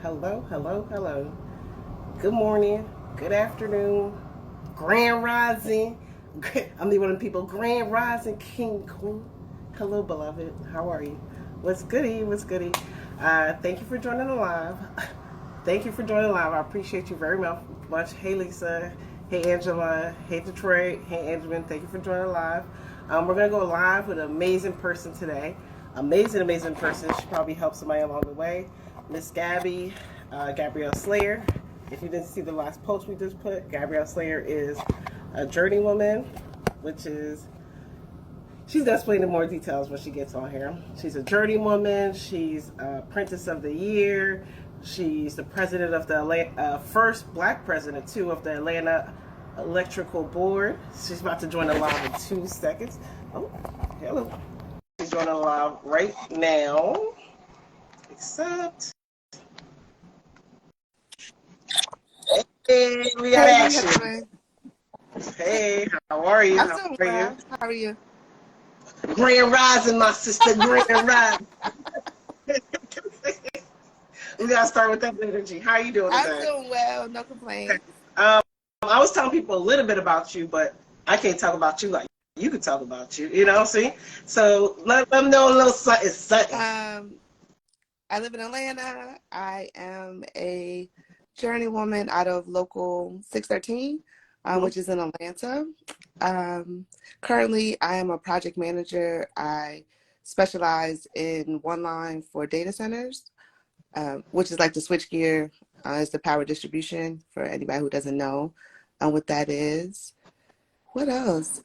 Hello, hello, hello. Good morning, good afternoon, grand rising. I'm the one of the people, grand rising, king, queen. Hello, beloved. How are you? What's goody? What's goody? Thank you for joining the live. Thank you for joining the live. I appreciate you very much. Hey, Lisa. Hey, Angela. Hey, Detroit. Hey, Angelman. Thank you for joining the live. We're going to go live with an amazing person today. Amazing person. She probably helped somebody along the way. Miss Gabrielle Saylor. If you didn't see the last post we just put, Gabrielle Saylor is a journeywoman, which is, she's going to explain in more details when she gets on here. She's a journeywoman. She's Apprentice of the Year. She's the president of the first black president, too, of the Atlanta Electrical Board. She's about to join the live in 2 seconds. Oh, hello. She's joining the live right now. Except, hey, we got Hey, action. Hey, how are you? I'm How doing are well. you? How are you? Grand Rising, my sister. Grand Rising. We gotta start with that energy. How are you doing I'm today? doing well. No Okay. complaints. I was telling people a little bit about you, but I can't talk about you like you could talk about you. You know what I'm saying? So let them know a little something. I live in Atlanta. I am a journeywoman out of local 613, which is in Atlanta. Currently, I am a project manager. I specialize in one line for data centers, which is like the switchgear, is the power distribution for anybody who doesn't know what that is. What else?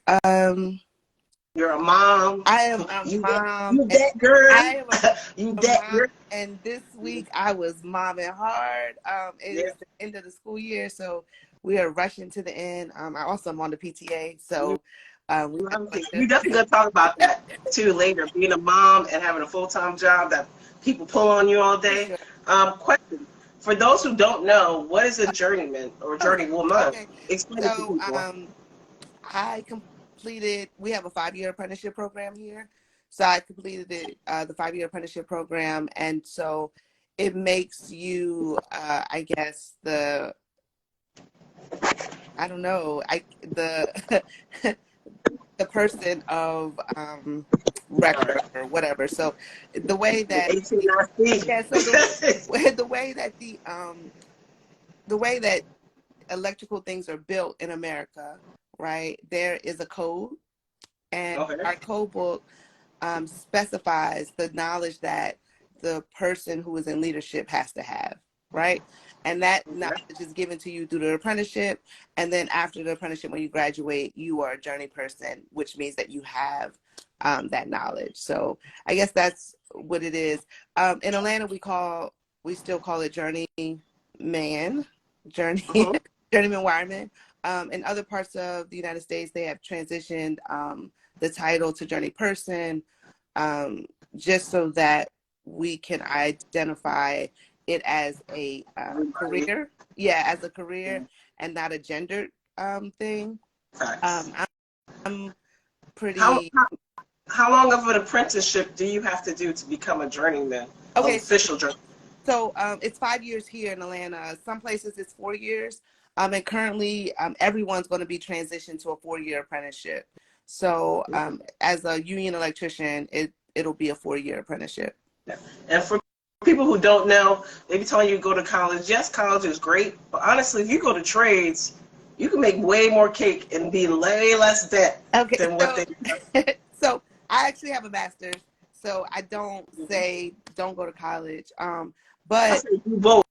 You're a mom. I am a You that, mom. you that girl. I am You a that mom, girl. and this week I was momming hard. It Yeah. is the end of the school year, so we are rushing to the end. I also am on the PTA, so we have a bunch You definitely gonna talk about that too later. Being a mom and having a full-time job that people pull on you all for day. sure. Question: for those who don't know, what is a journeyman or journeywoman? Okay, Explain it to so people. I completed. We have a 5-year apprenticeship program here, so I completed the 5-year apprenticeship program, and so it makes you, I guess I don't know, the the person of record or whatever. So the way The that 18 yeah, so the way that the way that electrical things are built in America, right? There is a code, and Okay. our code book specifies the knowledge that the person who is in leadership has to have, right? And that knowledge is given to you through the apprenticeship. And then after the apprenticeship, when you graduate, you are a journey person, which means that you have that knowledge. So I guess that's what it is. In Atlanta, we still call it journeyman, journey, Uh-huh. journeyman wireman. In other parts of the United States, they have transitioned the title to journey person, just so that we can identify it as a Everybody. career. Yeah, as a career and not a gendered thing. Facts. Um, I'm How, pretty how how long of an apprenticeship do you have to do to become a journeyman, okay. official journeyman? So it's 5 years here in Atlanta. Some places it's 4 years. And currently everyone's going to be transitioned to a 4-year apprenticeship. So as a union electrician, it'll be a 4-year apprenticeship. And for people who don't know, they be telling you to go to college. Yes, college is great, but honestly, if you go to trades, you can make way more cake and be way less debt Okay, than what so they. so I actually have a master's, so I don't say don't go to college. I But say do both.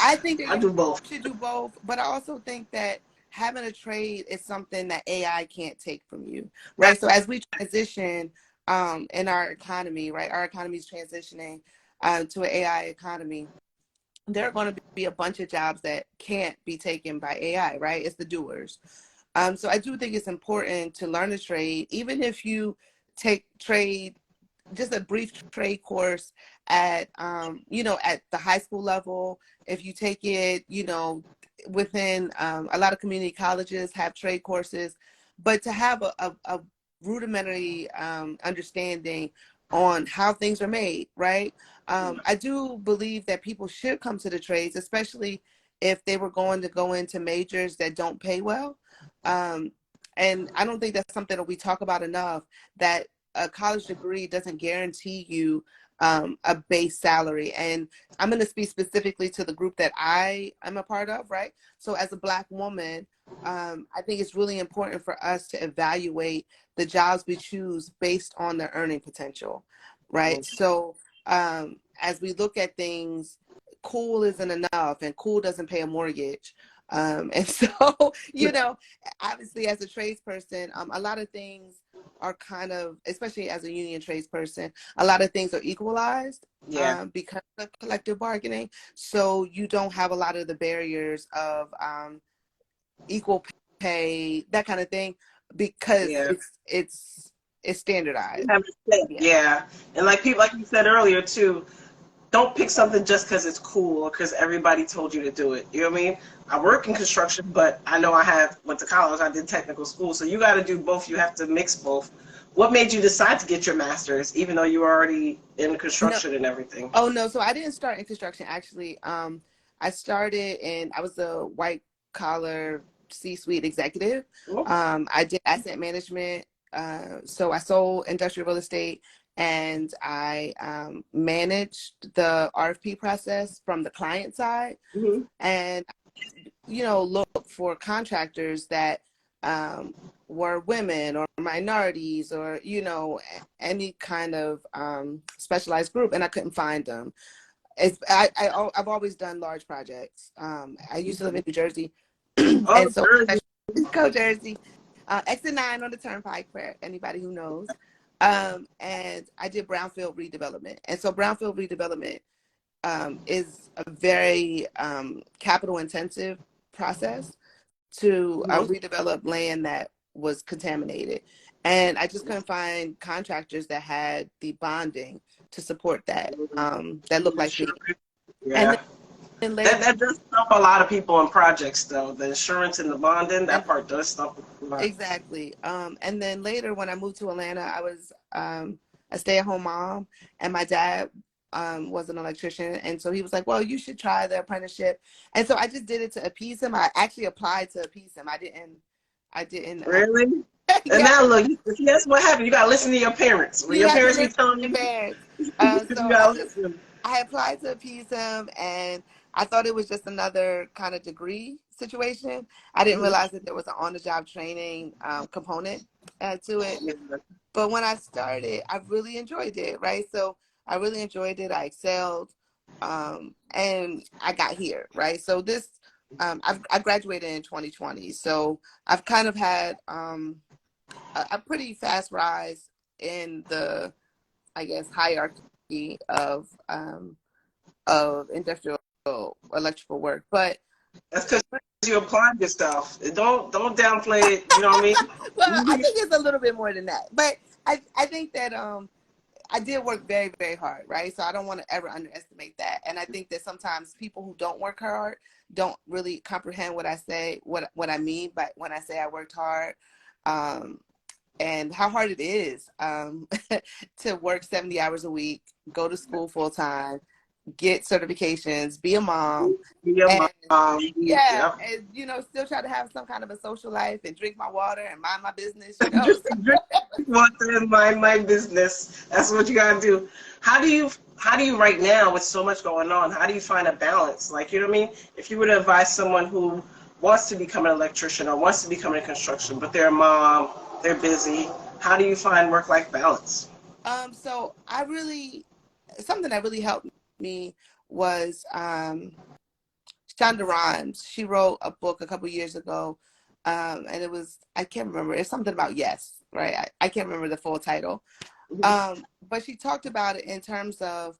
I think that I you do both. should do both. But I also think that having a trade is something that AI can't take from you, right? So as we transition in our economy, right, our economy is transitioning to an AI economy. There are going to be a bunch of jobs that can't be taken by AI, right? It's the doers. So I do think it's important to learn a trade, even if you take trade, just a brief trade course at, at the high school level. If you take it, within a lot of community colleges have trade courses, but to have a rudimentary understanding on how things are made, right? I do believe that people should come to the trades, especially if they were going to go into majors that don't pay well. Um, and I don't think that's something that we talk about enough, that a college degree doesn't guarantee you a base salary. And I'm going to speak specifically to the group that I am a part of, right? So as a Black woman, I think it's really important for us to evaluate the jobs we choose based on their earning potential, right? So as we look at things, cool isn't enough, and cool doesn't pay a mortgage. And so, you know, obviously as a tradesperson, a lot of things are kind of, especially as a union tradesperson, a lot of things are equalized because of collective bargaining. So you don't have a lot of the barriers of equal pay, that kind of thing, because it's standardized. And like people, like you said earlier too, don't pick something just because it's cool or because everybody told you to do it. You know what I mean? I work in construction, but I know went to college. I did technical school, so you got to do both. You have to mix both. What made you decide to get your master's, even though you were already in construction and everything? Oh no, so I didn't start in construction actually. I started I was a white collar C-suite executive. I did asset management. So I sold industrial real estate, and I managed the RFP process from the client side, and look for contractors that were women or minorities or any kind of specialized group, and I couldn't find them. I've always done large projects. I used to live in New Jersey, and so go Jersey, exit 9 on the turnpike for anybody who knows. And I did brownfield redevelopment, and so brownfield redevelopment is a very capital intensive process to redevelop land that was contaminated. And I just couldn't find contractors that had the bonding to support that, that looked like me. And then later, that does stop a lot of people in projects, though. The insurance and the bonding, that part does stop a lot. Exactly. And then later, when I moved to Atlanta, I was a stay-at-home mom, and my dad was an electrician, and so he was like, well, you should try the apprenticeship. And so I just did it to appease him. I actually applied to appease him. I didn't really. And now look, that's what happened. You gotta listen to your parents. When your parents be telling you, so I applied to appease him, and I thought it was just another kind of degree situation. I didn't realize that there was an on-the-job training component to it. But when I started, I really enjoyed it, right? So I really enjoyed it. I excelled, and I got here, right? So this, I graduated in 2020. So I've kind of had a pretty fast rise in the, I guess, hierarchy of industrial electrical work. But that's because you applied yourself. Don't downplay it. You know what I mean? Well, I think it's a little bit more than that. But I think that I did work very, very hard, right? So I don't want to ever underestimate that. And I think that sometimes people who don't work hard don't really comprehend what I say, what I mean by when I say I worked hard, and how hard it is to work 70 hours a week, go to school full time, get certifications, be a mom, and still try to have some kind of a social life and drink my water and mind my business. Drink water and mind my business. That's what you gotta do. How do you right now, with so much going on, how do you find a balance? Like, you know what I mean? If you were to advise someone who wants to become an electrician or wants to become in construction, but they're a mom, they're busy, how do you find work-life balance? So something that really helped me was Shonda Rhimes. She wrote a book a couple years ago, and it was, I can't remember, it's something about yes, right? I can't remember the full title. But she talked about it in terms of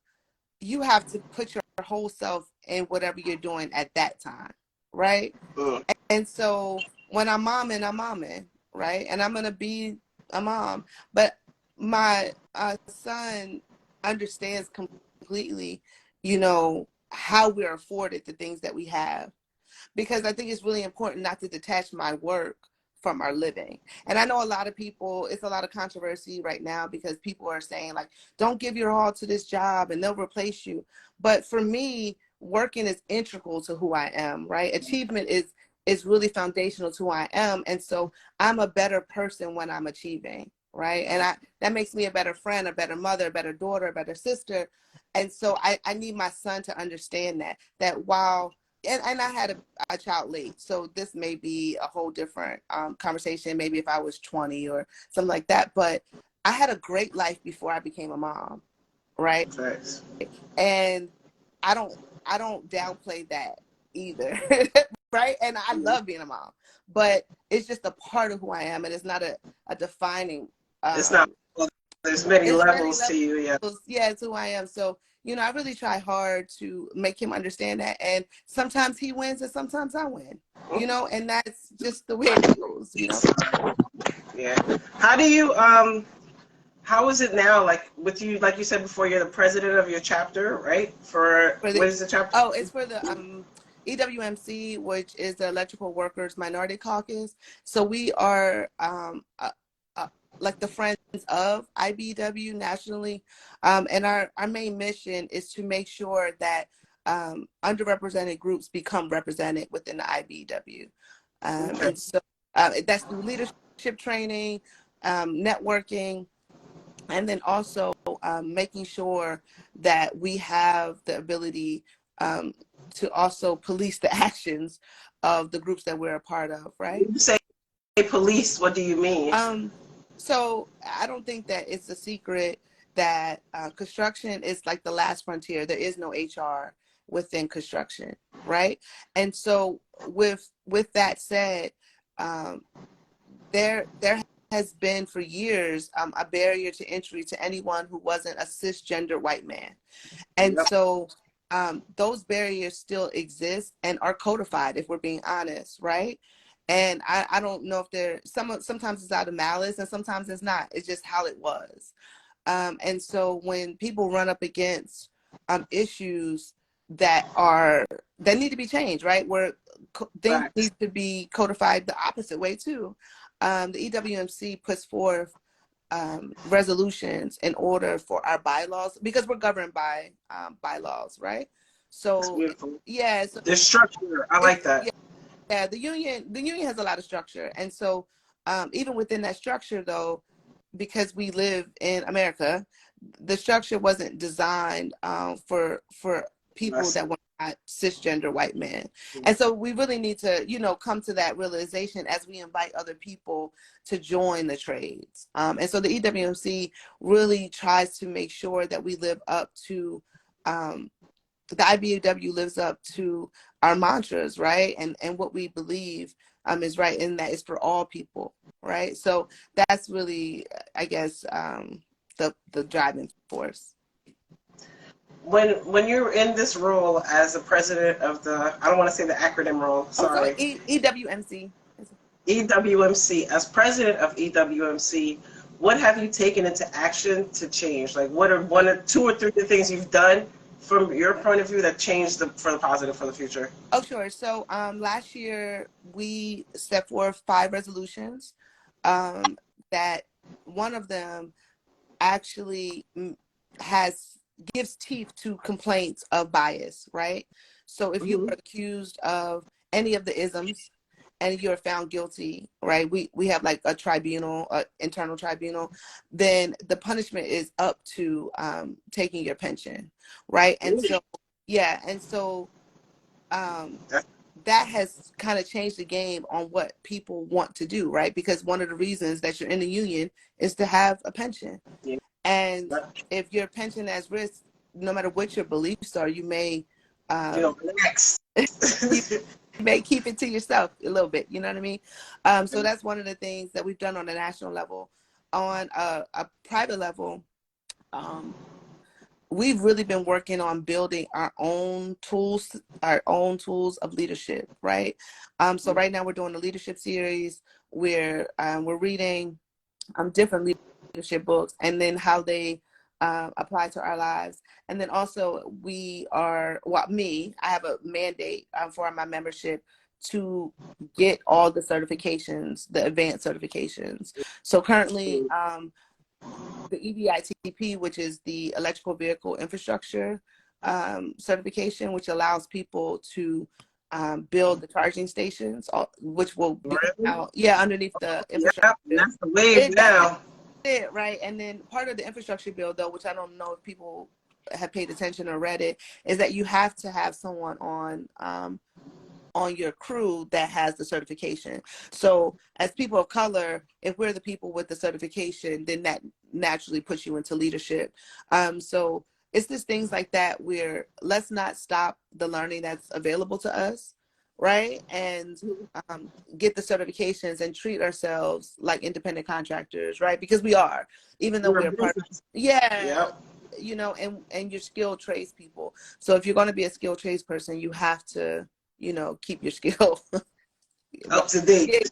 you have to put your whole self in whatever you're doing at that time, right? And so when I'm momming, right? And I'm going to be a mom. But my son understands completely, how we're afforded the things that we have. Because I think it's really important not to detach my work from our living. And I know a lot of people, it's a lot of controversy right now because people are saying like, don't give your all to this job and they'll replace you. But for me, working is integral to who I am, right? Achievement is really foundational to who I am. And so I'm a better person when I'm achieving, right? And that makes me a better friend, a better mother, a better daughter, a better sister. And so I need my son to understand that while, and I had a child late, so this may be a whole different conversation, maybe if I was 20 or something like that, but I had a great life before I became a mom, right? Thanks. And I don't downplay that either, right? And I love being a mom, but it's just a part of who I am, and it's not a defining. It's not. Well, there's many levels to you, yeah. Yeah, it's who I am. So, you know, I really try hard to make him understand that. And sometimes he wins and sometimes I win, you know, and that's just the way it goes, you know? Yeah. How do you, how is it now, like with you, like you said before, you're the president of your chapter, right? What is the chapter? Oh, it's for the EWMC, which is the Electrical Workers Minority Caucus. So we are like the friends of IBEW nationally. And our main mission is to make sure that underrepresented groups become represented within the IBEW. Okay. And so that's through leadership training, networking, and then also making sure that we have the ability to also police the actions of the groups that we're a part of, right? When you say police, what do you mean? So I don't think that it's a secret that construction is like the last frontier. There is no HR within construction, right? And so with that said, there has been for years a barrier to entry to anyone who wasn't a cisgender white man. And so those barriers still exist and are codified, if we're being honest, right? And I don't know if they're, sometimes it's out of malice and sometimes it's not. It's just how it was. And so when people run up against issues that need to be changed, right? Where things need to be codified the opposite way too. The EWMC puts forth resolutions in order for our bylaws, because we're governed by bylaws, right? So yeah, so the structure, I like that. Yeah, the union has a lot of structure, and so even within that structure, though, because we live in America, the structure wasn't designed for people that were not cisgender white men. And so we really need to, you know, come to that realization as we invite other people to join the trades. And so the EWMC really tries to make sure that we live up to, the IBEW lives up to our mantras, right? And what we believe is right, and that is for all people, right? So that's really, I guess, the driving force. When you're in this role as the president of the, I don't want to say the acronym role, sorry. EWMC. EWMC, as president of EWMC, what have you taken into action to change? Like, what are two or three things you've done from your point of view that changed for the positive for the future? Oh, sure. So last year we set forth 5 resolutions that one of them actually gives teeth to complaints of bias, right? So if you are accused of any of the isms and you're found guilty, right, we have like a tribunal, internal tribunal, then the punishment is up to taking your pension, right? And so yeah, and so that has kind of changed the game on what people want to do, right? Because one of the reasons that you're in the union is to have a pension. And if your pension is at risk, no matter what your beliefs are, you may you may keep it to yourself a little bit, you know what I mean? So that's one of the things that we've done on a national level. On a private level, we've really been working on building our own tools of leadership, right? So right now we're doing a leadership series where we're reading different leadership books and then how they apply to our lives. And then also I have a mandate for my membership to get all the certifications, the advanced certifications. So currently, the EVITP, which is the Electrical Vehicle Infrastructure certification, which allows people to build the charging stations, which will be out, underneath the infrastructure. Yeah, that's the wave now. It, right? And then part of the infrastructure bill, though, which I don't know if people have paid attention or read it, is that you have to have someone on your crew that has the certification. So as people of color, if we're the people with the certification, then that naturally puts you into leadership. So it's just things like that where let's not stop the learning that's available to us, right? And get the certifications and treat ourselves like independent contractors, right? Because we are, even though we're part of, you know, and you're skilled trades people. So if you're going to be a skilled trades person, you have to, you know, keep your skill up to date.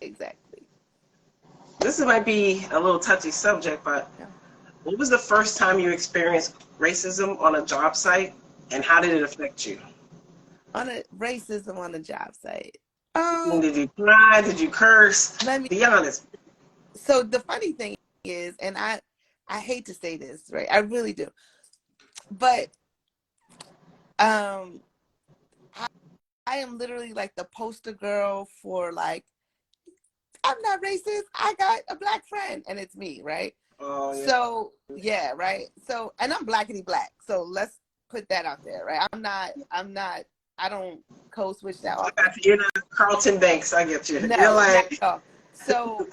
Exactly. This might be a little touchy subject, but what was the first time you experienced racism on a job site, and how did it affect you? On a racism on a job site. Did you cry? Did you curse? Be honest. So the funny thing is, and I hate to say this, right? I really do, but I am literally like the poster girl for like, I'm not racist. I got a black friend, and it's me, right? Oh, yeah. So yeah, right. So, and I'm blackity black. So let's put that out there, right? I don't code switch that often. You're not Carlton Banks. I get you. No, you're like... so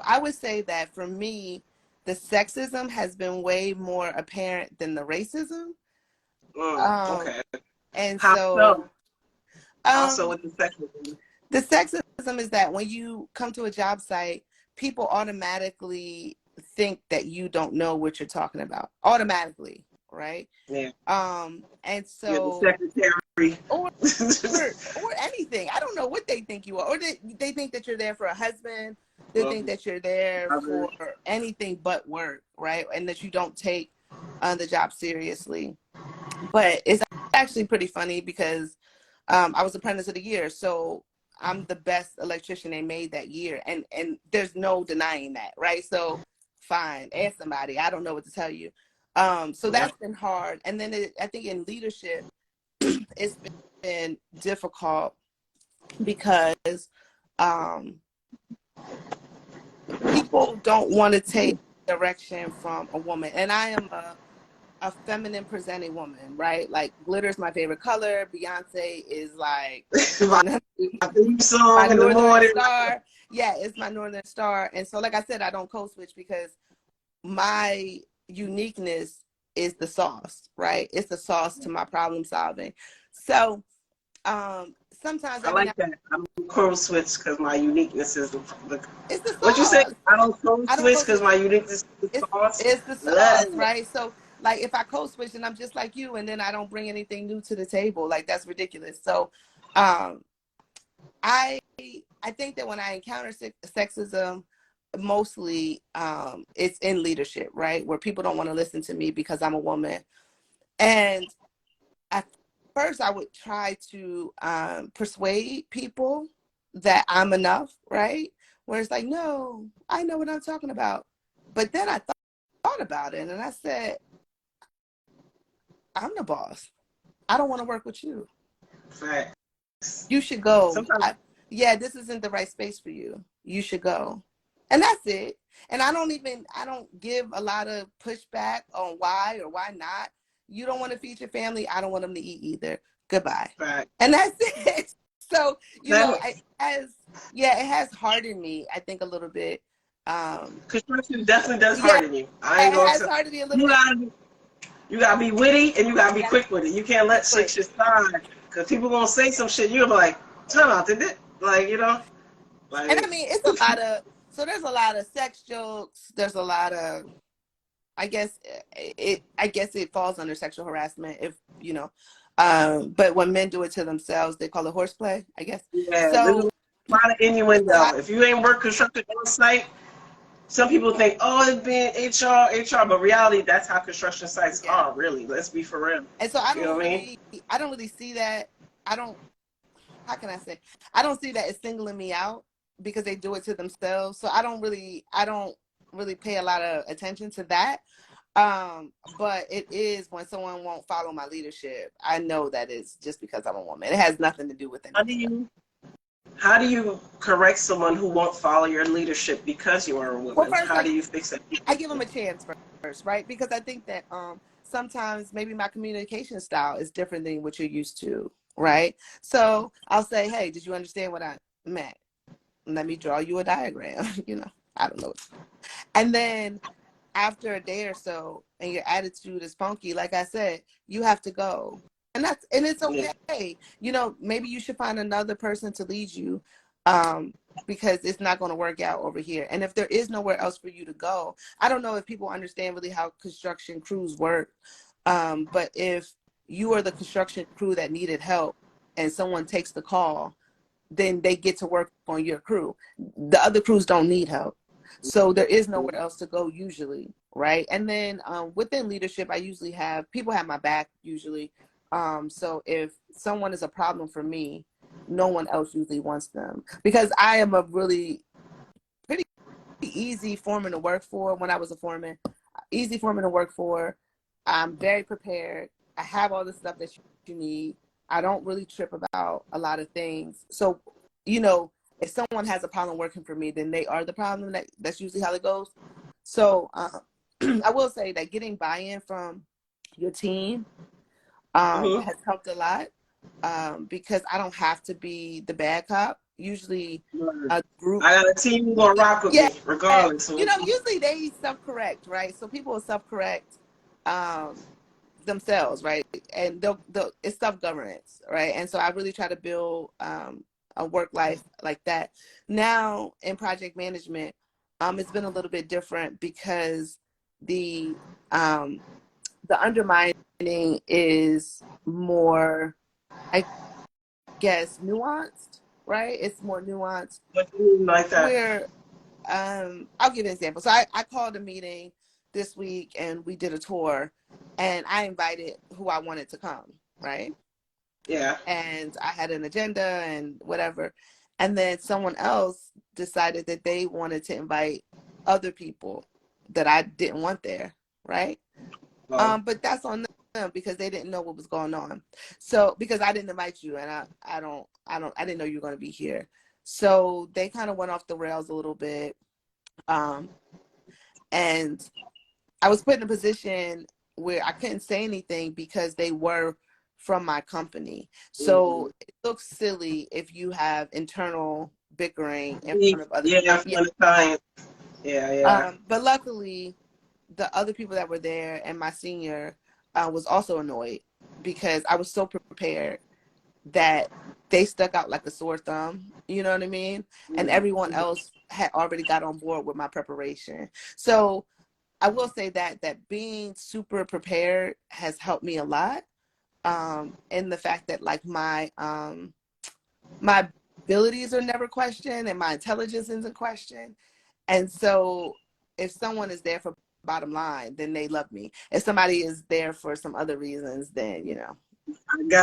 I would say that for me, the sexism has been way more apparent than the racism. Okay. And so also with the sexism. The sexism is that when you come to a job site, people automatically think that you don't know what you're talking about. Automatically, right? Yeah. And so you're the secretary. or anything. I don't know what they think you are. Or they think that you're there for a husband. They think that you're there for anything but work, right? And that you don't take the job seriously. But it's actually pretty funny because I was Apprentice of the Year, so I'm the best electrician they made that year, and there's no denying that, right? So fine, ask somebody. I don't know what to tell you. So that's been hard. And then I think in leadership, it's been difficult because people don't want to take direction from a woman, and I am a feminine presenting woman, right? Like glitter's my favorite color. Beyonce is like my northern star. Yeah, it's my northern star. And so, like I said, I don't code switch because my uniqueness is the sauce, right? It's the sauce to my problem solving. So sometimes I like that. I'm code switch because my uniqueness is the it's the sauce. What you say? I don't code switch because my uniqueness is the sauce. It's the sauce, right? So like if I code switch and I'm just like you and then I don't bring anything new to the table, like that's ridiculous. So I think that when I encounter sexism, mostly it's in leadership, right? Where people don't want to listen to me because I'm a woman. And at first I would try to persuade people that I'm enough, right? Where it's like, no, I know what I'm talking about. But then I thought about it and I said, I'm the boss. I don't want to work with you. Right. You should go. This isn't the right space for you. You should go. And that's it. And I don't give a lot of pushback on why or why not. You don't want to feed your family. I don't want them to eat either. Goodbye. Right. And that's it. So, it has hardened me, I think, a little bit. Construction definitely does harden you. I ain't gonna hardened me a little bit. You gotta be witty and you gotta be quick with it. You can't let shit slide because people gonna say some shit. You're like, turn out, did it? Like, you know. Like, and I mean, it's a lot of. So there's a lot of sex jokes. There's a lot of. I guess it falls under sexual harassment if you know. But when men do it to themselves, they call it horseplay, I guess. Yeah. So a lot of innuendo. If you ain't work construction on site. Some people think, oh, it's being HR, but reality, that's how construction sites are, really. Let's be for real. And so I don't really see that. I don't how can I say? I don't see that as singling me out because they do it to themselves. So I don't really pay a lot of attention to that. But it is when someone won't follow my leadership, I know that it's just because I'm a woman. It has nothing to do with anything. How do you correct someone who won't follow your leadership because you are a woman? Well, first, How do you fix it? I give them a chance first, right? Because I think that sometimes maybe my communication style is different than what you're used to, right? So I'll say, hey, did you understand what I meant? Let me draw you a diagram. I don't know. And then after a day or so and your attitude is funky, like I said, you have to go. And it's okay. Maybe you should find another person to lead you, because it's not going to work out over here. And if there is nowhere else for you to go, I don't know if people understand really how construction crews work. But if you are the construction crew that needed help and someone takes the call, then they get to work on your crew. The other crews don't need help. So there is nowhere else to go usually, right? And then within leadership, I usually have people have my back usually. So if someone is a problem for me, no one else usually wants them, because I am a really pretty easy foreman to work for. When I was a foreman, easy foreman to work for. I'm very prepared. I have all the stuff that you need. I don't really trip about a lot of things. So, if someone has a problem working for me, then they are the problem. That's usually how it goes. So I will say that getting buy-in from your team has helped a lot, because I don't have to be the bad cop. Usually a group. I got a team who's going to rock with me regardless. Usually they self-correct, right? So people will self-correct themselves, right? And it's self-governance, right? And so I really try to build a work life like that. Now in project management, it's been a little bit different because the undermining is more, I guess, nuanced, right? It's more nuanced. What do you mean like that? Where I'll give an example. So I called a meeting this week and we did a tour, and I invited who I wanted to come, right? Yeah. And I had an agenda and whatever. And then someone else decided that they wanted to invite other people that I didn't want there, right? But that's on them because they didn't know what was going on. So because I didn't invite you, and I didn't know you were going to be here. So they kind of went off the rails a little bit. And I was put in a position where I couldn't say anything because they were from my company. So it looks silly if you have internal bickering in front of other people. Yeah. But luckily, the other people that were there and my senior was also annoyed because I was so prepared that they stuck out like a sore thumb, you know what I mean? And everyone else had already got on board with my preparation. So I will say that being super prepared has helped me a lot. And the fact that like my abilities are never questioned and my intelligence isn't questioned. And so if someone is there for bottom line, then they love me. If somebody is there for some other reasons, then Go. I don't know.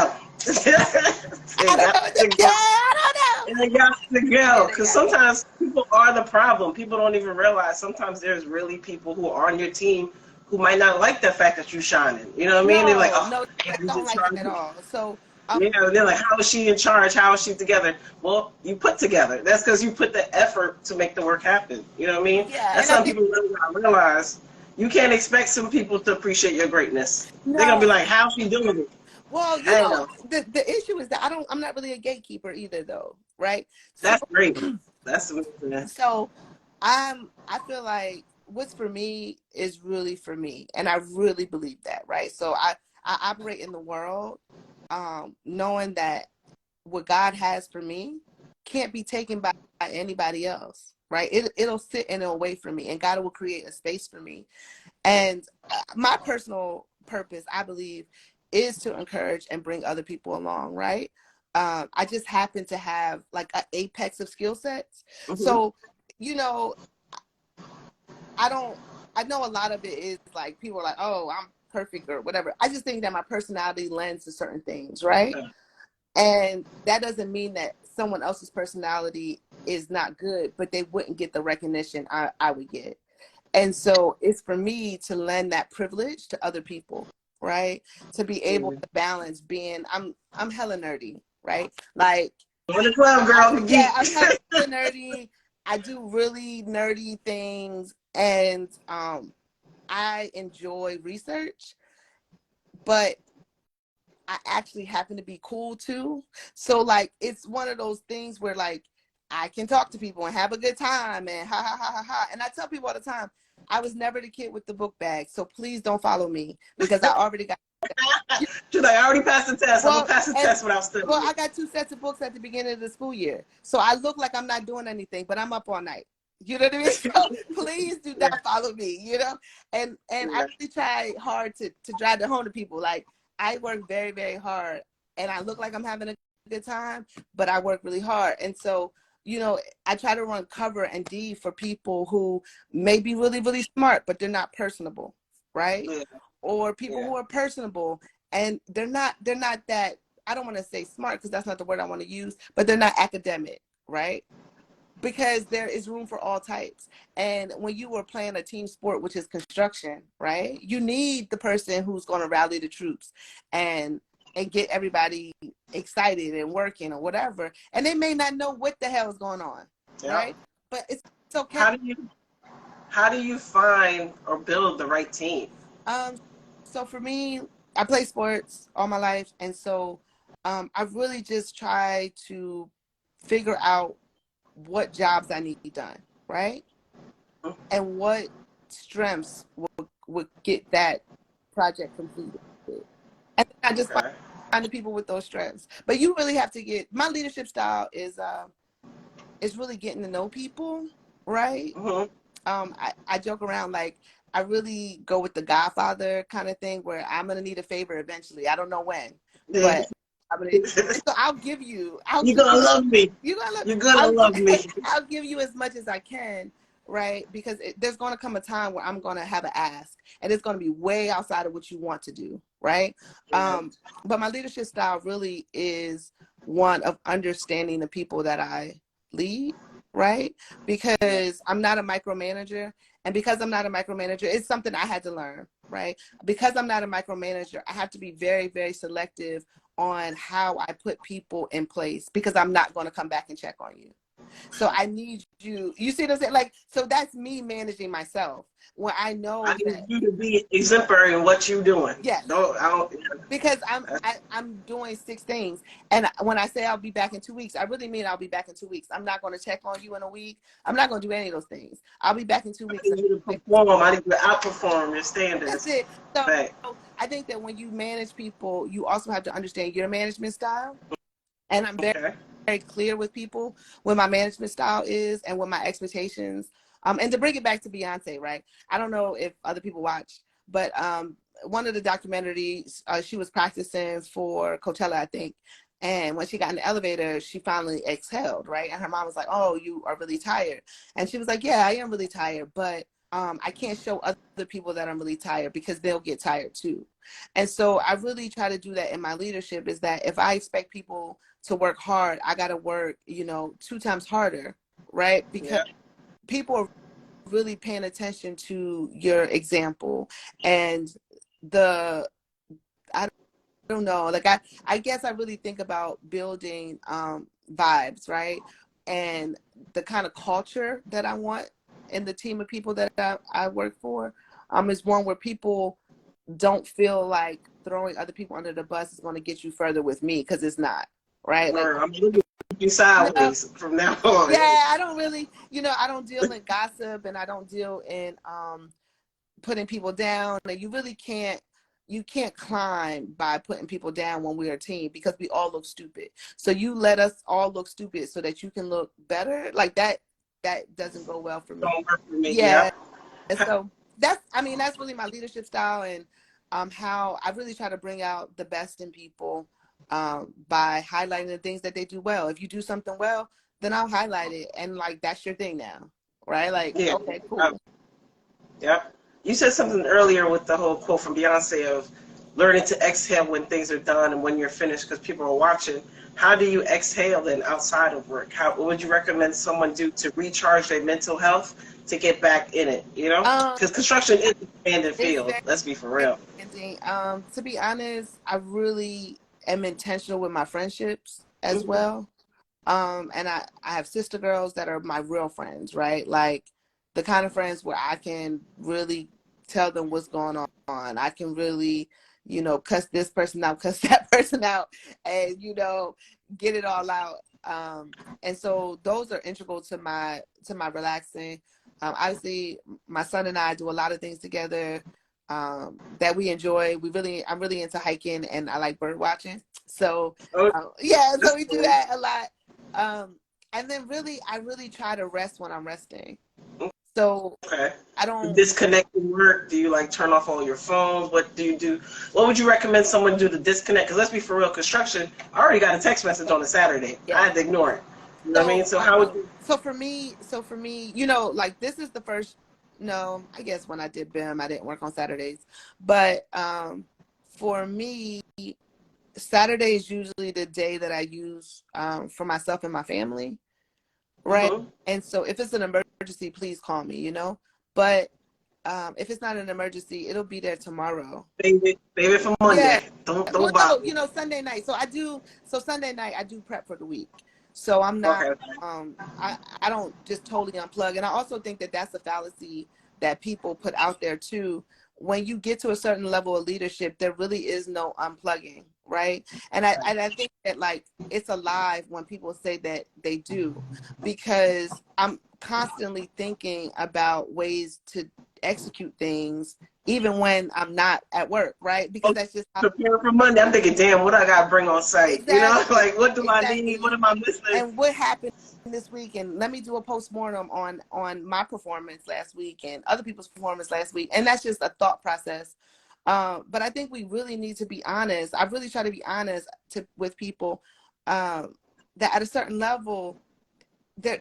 It got to go. Because sometimes people are the problem. People don't even realize sometimes there's really people who are on your team who might not like the fact that you're shining. You know what I mean? They're like, no, they don't like it at all. So they're like, how is she in charge? How is she together? Well, you put together. That's because you put the effort to make the work happen. You know what I mean? Yeah, that's some people really not realize. You can't expect some people to appreciate your greatness. No. They're gonna be like, how's she doing it? Well, the issue is that I'm not really a gatekeeper either, though, right? That's great. That's the So I feel like what's for me is really for me, and I really believe that, right? So I operate in the world knowing that what God has for me can't be taken by anybody else, right? It'll sit and it'll wait for me, and God will create a space for me. And my personal purpose, I believe, is to encourage and bring other people along, right? I just happen to have like an apex of skill sets. So, I know a lot of it is like people are like, oh, I'm perfect or whatever. I just think that my personality lends to certain things, right? And that doesn't mean that someone else's personality is not good, but they wouldn't get the recognition I would get. And so it's for me to lend that privilege to other people, right? To be able to balance being, I'm hella nerdy, right? Like, Join the club, girl, the yeah, geek. I'm hella nerdy. I do really nerdy things, and I enjoy research, but I actually happen to be cool too. So like, it's one of those things where like I can talk to people and have a good time and ha ha ha ha ha. And I tell people all the time, I was never the kid with the book bag, so please don't follow me because I already got. She's like, I already passed the test. I'm Well, gonna pass the test without studying. well, I got 2 sets of books at the beginning of the school year, so I look like I'm not doing anything, but I'm up all night. You know what I mean? So please do not follow me. You know, and I really try hard to drive it home to people. Like, I work very, very hard, and I look like I'm having a good time, but I work really hard. And so, you know, I try to run cover and D for people who may be really, really smart, but they're not personable, right? Or people who are personable and they're not that, I don't want to say smart because that's not the word I want to use, but they're not academic, right? Because there is room for all types. And when you were playing a team sport, which is construction, right, you need the person who's going to rally the troops and get everybody excited and working or whatever. And they may not know what the hell is going on, right? But it's okay. How do you find or build the right team? So for me, I play sports all my life, and so I've really just tried to figure out what jobs I need done, right? And what strengths would get that project completed. And I just find the people with those strengths. But you really have to get, my leadership style is really getting to know people, right? I joke around, like, I really go with the Godfather kind of thing where I'm going to need a favor eventually. I don't know when, but so I'll give you. You're going to love me. You're going to love me. I'll give you as much as I can, right? Because there's going to come a time where I'm going to have an ask, and it's going to be way outside of what you want to do, right? But my leadership style really is one of understanding the people that I lead, right? Because I'm not a micromanager. And because I'm not a micromanager, it's something I had to learn, right? Because I'm not a micromanager, I have to be very, very selective on how I put people in place because I'm not going to come back and check on you. So I need you. You see what I'm saying? Like, so that's me managing myself. When I know I need you to be exemplary in what you're doing. Yes. Because I'm doing 6 things, and when I say I'll be back in 2 weeks, I really mean I'll be back in 2 weeks. I'm not going to check on you in a week. I'm not going to do any of those things. I'll be back in 2 weeks. I need you to perform. I need you to outperform your standards. That's it. So I think that when you manage people, you also have to understand your management style, and I'm very, very clear with people what my management style is and what my expectations. And to bring it back to Beyonce, right? I don't know if other people watch, but one of the documentaries, she was practicing for Coachella, I think. And when she got in the elevator, she finally exhaled, right? And her mom was like, "Oh, you are really tired." And she was like, "Yeah, I am really tired, but I can't show other people that I'm really tired because they'll get tired too." And so I really try to do that in my leadership, is that if I expect people to work hard, I got to work, 2 times harder, right? Because people are really paying attention to your example. And I don't know, like, I guess I really think about building vibes, right? And the kind of culture that I want in the team of people that I work for is one where people don't feel like throwing other people under the bus is going to get you further with me, because it's not, right? Like, I'm looking at you sideways from now on. Yeah, I don't really, I don't deal in gossip, and I don't deal in putting people down. And you can't climb by putting people down when we're a team, because we all look stupid. So you let us all look stupid so that you can look better. Like that doesn't go well for me. Don't work for me. Yeah. And so that's really my leadership style, and how I really try to bring out the best in people by highlighting the things that they do well. If you do something well, then I'll highlight it, and like, that's your thing now, right? Like, okay, cool. You said something earlier with the whole quote from Beyonce of learning to exhale when things are done and when you're finished because people are watching. How do you exhale then outside of work? What would you recommend someone do to recharge their mental health to get back in it? You know, because construction is a demanding field. Let's be for real. To be honest, I really am intentional with my friendships as well. And I have sister girls that are my real friends, right? Like the kind of friends where I can really tell them what's going on. I can really, you know, cuss this person out, cuss that person out, and, you know, get it all out. And so those are integral to my relaxing. Obviously, my son and I do a lot of things together that we enjoy. I'm really into hiking, and I like bird watching. So yeah, so we do that a lot. And then I really try to rest when I'm resting. So I don't disconnect from work. Do you like turn off all your phones? What do you do? What would you recommend someone do to disconnect? Because let's be for real, construction. I already got a text message on a Saturday. I had to ignore it. You know what I mean? So how would you? So for me, you know, like this is the first. No, I guess when I did BIM, I didn't work on Saturdays. But for me, Saturday is usually the day that I use for myself and my family, right? And so if it's an emergency, please call me, you know. But if it's not an emergency, it'll be there tomorrow. Save it for Monday. Yeah. Don't Well, bother. no, you know, Sunday night. So Sunday night I do prep for the week. So I'm not, I don't just totally unplug. And I also think that that's a fallacy that people put out there too. When you get to a certain level of leadership, there really is no unplugging, right? And I think that like it's a lie when people say that they do, because I'm constantly thinking about ways to execute things even when I'm not at work, right? Because that's just how prepare for Monday. I'm thinking, damn, what I gotta bring on site? Exactly. You know, like what do I need? What am I missing? And what happened this week? And let me do a postmortem on my performance last week and other people's performance last week. And that's just a thought process. But I think we really need to be honest. I really try to be honest with people that at a certain level, there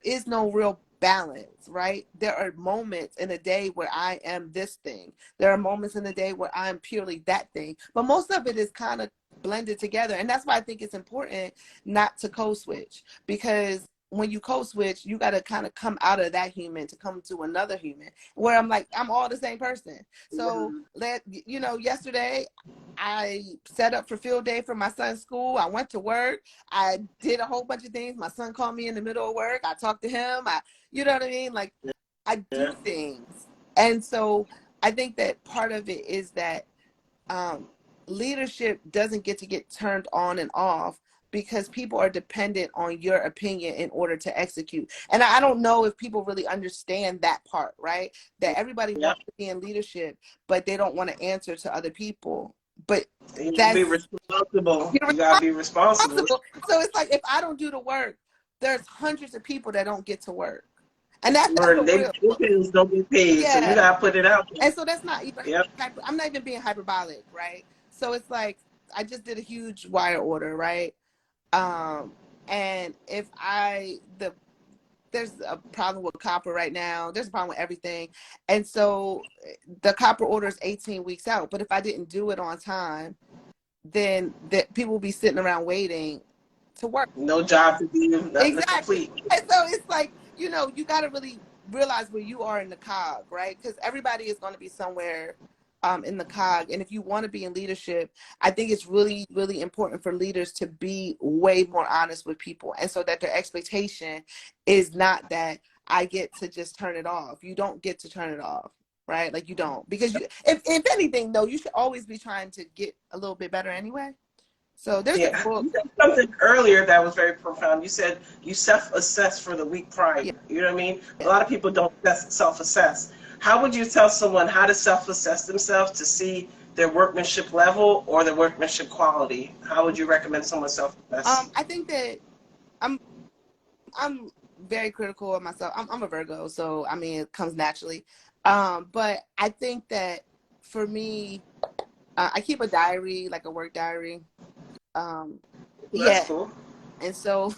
is no real balance, right? There are moments in a day where I am this thing. There are moments in the day where I'm purely that thing. But most of it is kind of blended together. And that's why I think it's important not to code switch, because when you code switch, you got to kind of come out of that human to come to another human where I'm like, I'm all the same person. So yesterday I set up for field day for my son's school. I went to work. I did a whole bunch of things. My son called me in the middle of work. I talked to him. You know what I mean? Like I do things. And so I think that part of it is that leadership doesn't get turned on and off because people are dependent on your opinion in order to execute. And I don't know if people really understand that part, right? That everybody wants to be in leadership, but they don't want to answer to other people. But you gotta be responsible. You gotta be responsible. So it's like if I don't do the work, there's hundreds of people that don't get to work. And that's real. Bills don't get paid, so you gotta put it out there. And so that's not even I'm not even being hyperbolic, right? So it's like I just did a huge wire order, right? And if there's a problem with copper right now, there's a problem with everything. And so the copper order is 18 weeks out. But if I didn't do it on time, then people will be sitting around waiting to work. No job to do, nothing to complete. And so it's like, you know, you got to really realize where you are in the cog, right? Because everybody is going to be somewhere in the cog. And if you want to be in leadership, I think it's really, really important for leaders to be way more honest with people. And so that their expectation is not that I get to just turn it off. You don't get to turn it off, right? Like you don't. Because if anything, though, you should always be trying to get a little bit better anyway. So there's a book. You said something earlier that was very profound. You said you self-assess for the week prior. Yeah. You know what I mean? Yeah. A lot of people don't self-assess. How would you tell someone how to self-assess themselves to see their workmanship level or their workmanship quality? How would you recommend someone self-assess? I think that I'm very critical of myself. I'm a Virgo, so I mean it comes naturally. But I think that for me, I keep a diary, like a work diary. That's cool. And so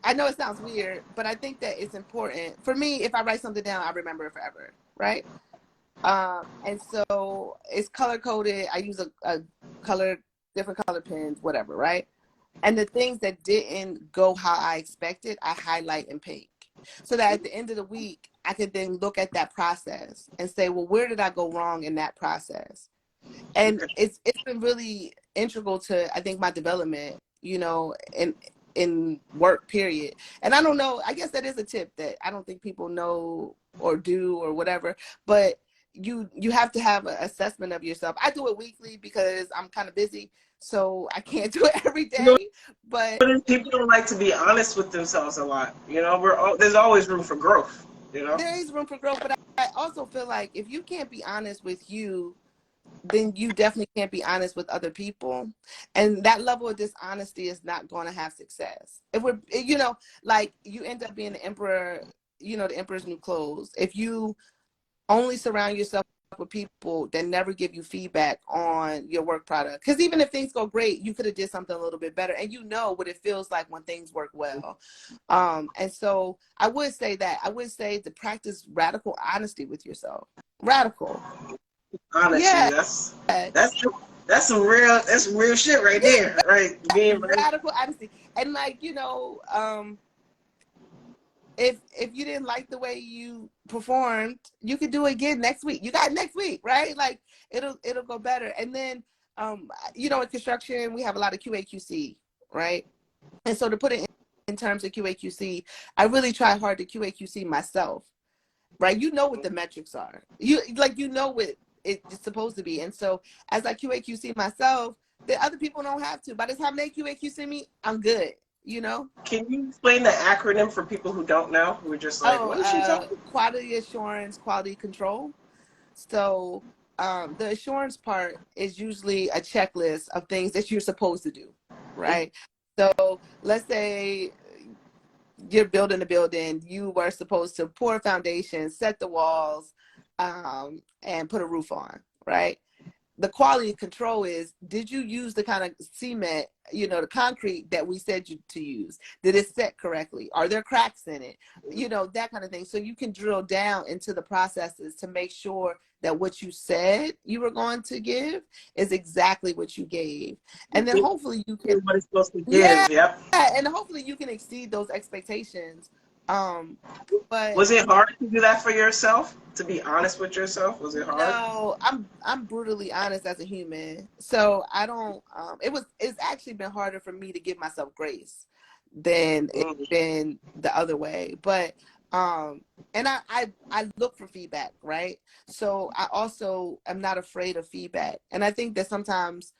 I know it sounds weird, but I think that it's important for me. If I write something down, I remember it forever, right? And so it's color coded. I use a different color pens, whatever, right? And the things that didn't go how I expected, I highlight in pink. So that at the end of the week, I could then look at that process and say, well, where did I go wrong in that process? And it's been really integral to, I think, my development, in work, period. And I don't know, I guess that is a tip that I don't think people know or do or whatever, but you have to have an assessment of yourself. I do it weekly because I'm kind of busy, so I can't do it every day. But people don't like to be honest with themselves a lot. There's always room for growth. there is room for growth. But I also feel like if you can't be honest with you, then you definitely can't be honest with other people. And that level of dishonesty is not going to have success. If we're, like you end up being the emperor, the emperor's new clothes. If you only surround yourself with people that never give you feedback on your work product. Because even if things go great, you could have did something a little bit better. And you know what it feels like when things work well. And so I would say to practice radical honesty with yourself. Radical. Honestly, Yeah. That's true. That's real shit right there, right? Being radical honesty. And if you didn't like the way you performed, you could do it again next week. You got next week, right? Like it'll go better. And then in construction we have a lot of QA/QC, right? And so to put it in terms of QA/QC, I really try hard to QA/QC myself, right? You know what the metrics are. You know what it's supposed to be. And so as I QA/QC myself, the other people don't have to. By the time they QA/QC me, I'm good. Can you explain the acronym for people who don't know? Who are just like, what is she talking? Quality assurance, quality control. So the assurance part is usually a checklist of things that you're supposed to do, right? So let's say you're building a building, you were supposed to pour a foundation, set the walls, and put a roof on, right? The quality control is, did you use the kind of cement, the concrete that we said to use? Did it set correctly? Are there cracks in it? That kind of thing. So you can drill down into the processes to make sure that what you said you were going to give is exactly what you gave. And then hopefully you can, what it's supposed to give. Yeah, and hopefully you can exceed those expectations. But was it hard to do that for yourself? To be honest with yourself, was it hard? No, I'm brutally honest as a human. So I don't. It's actually been harder for me to give myself grace than it's been the other way. But and I look for feedback, right? So I also am not afraid of feedback, and I think that sometimes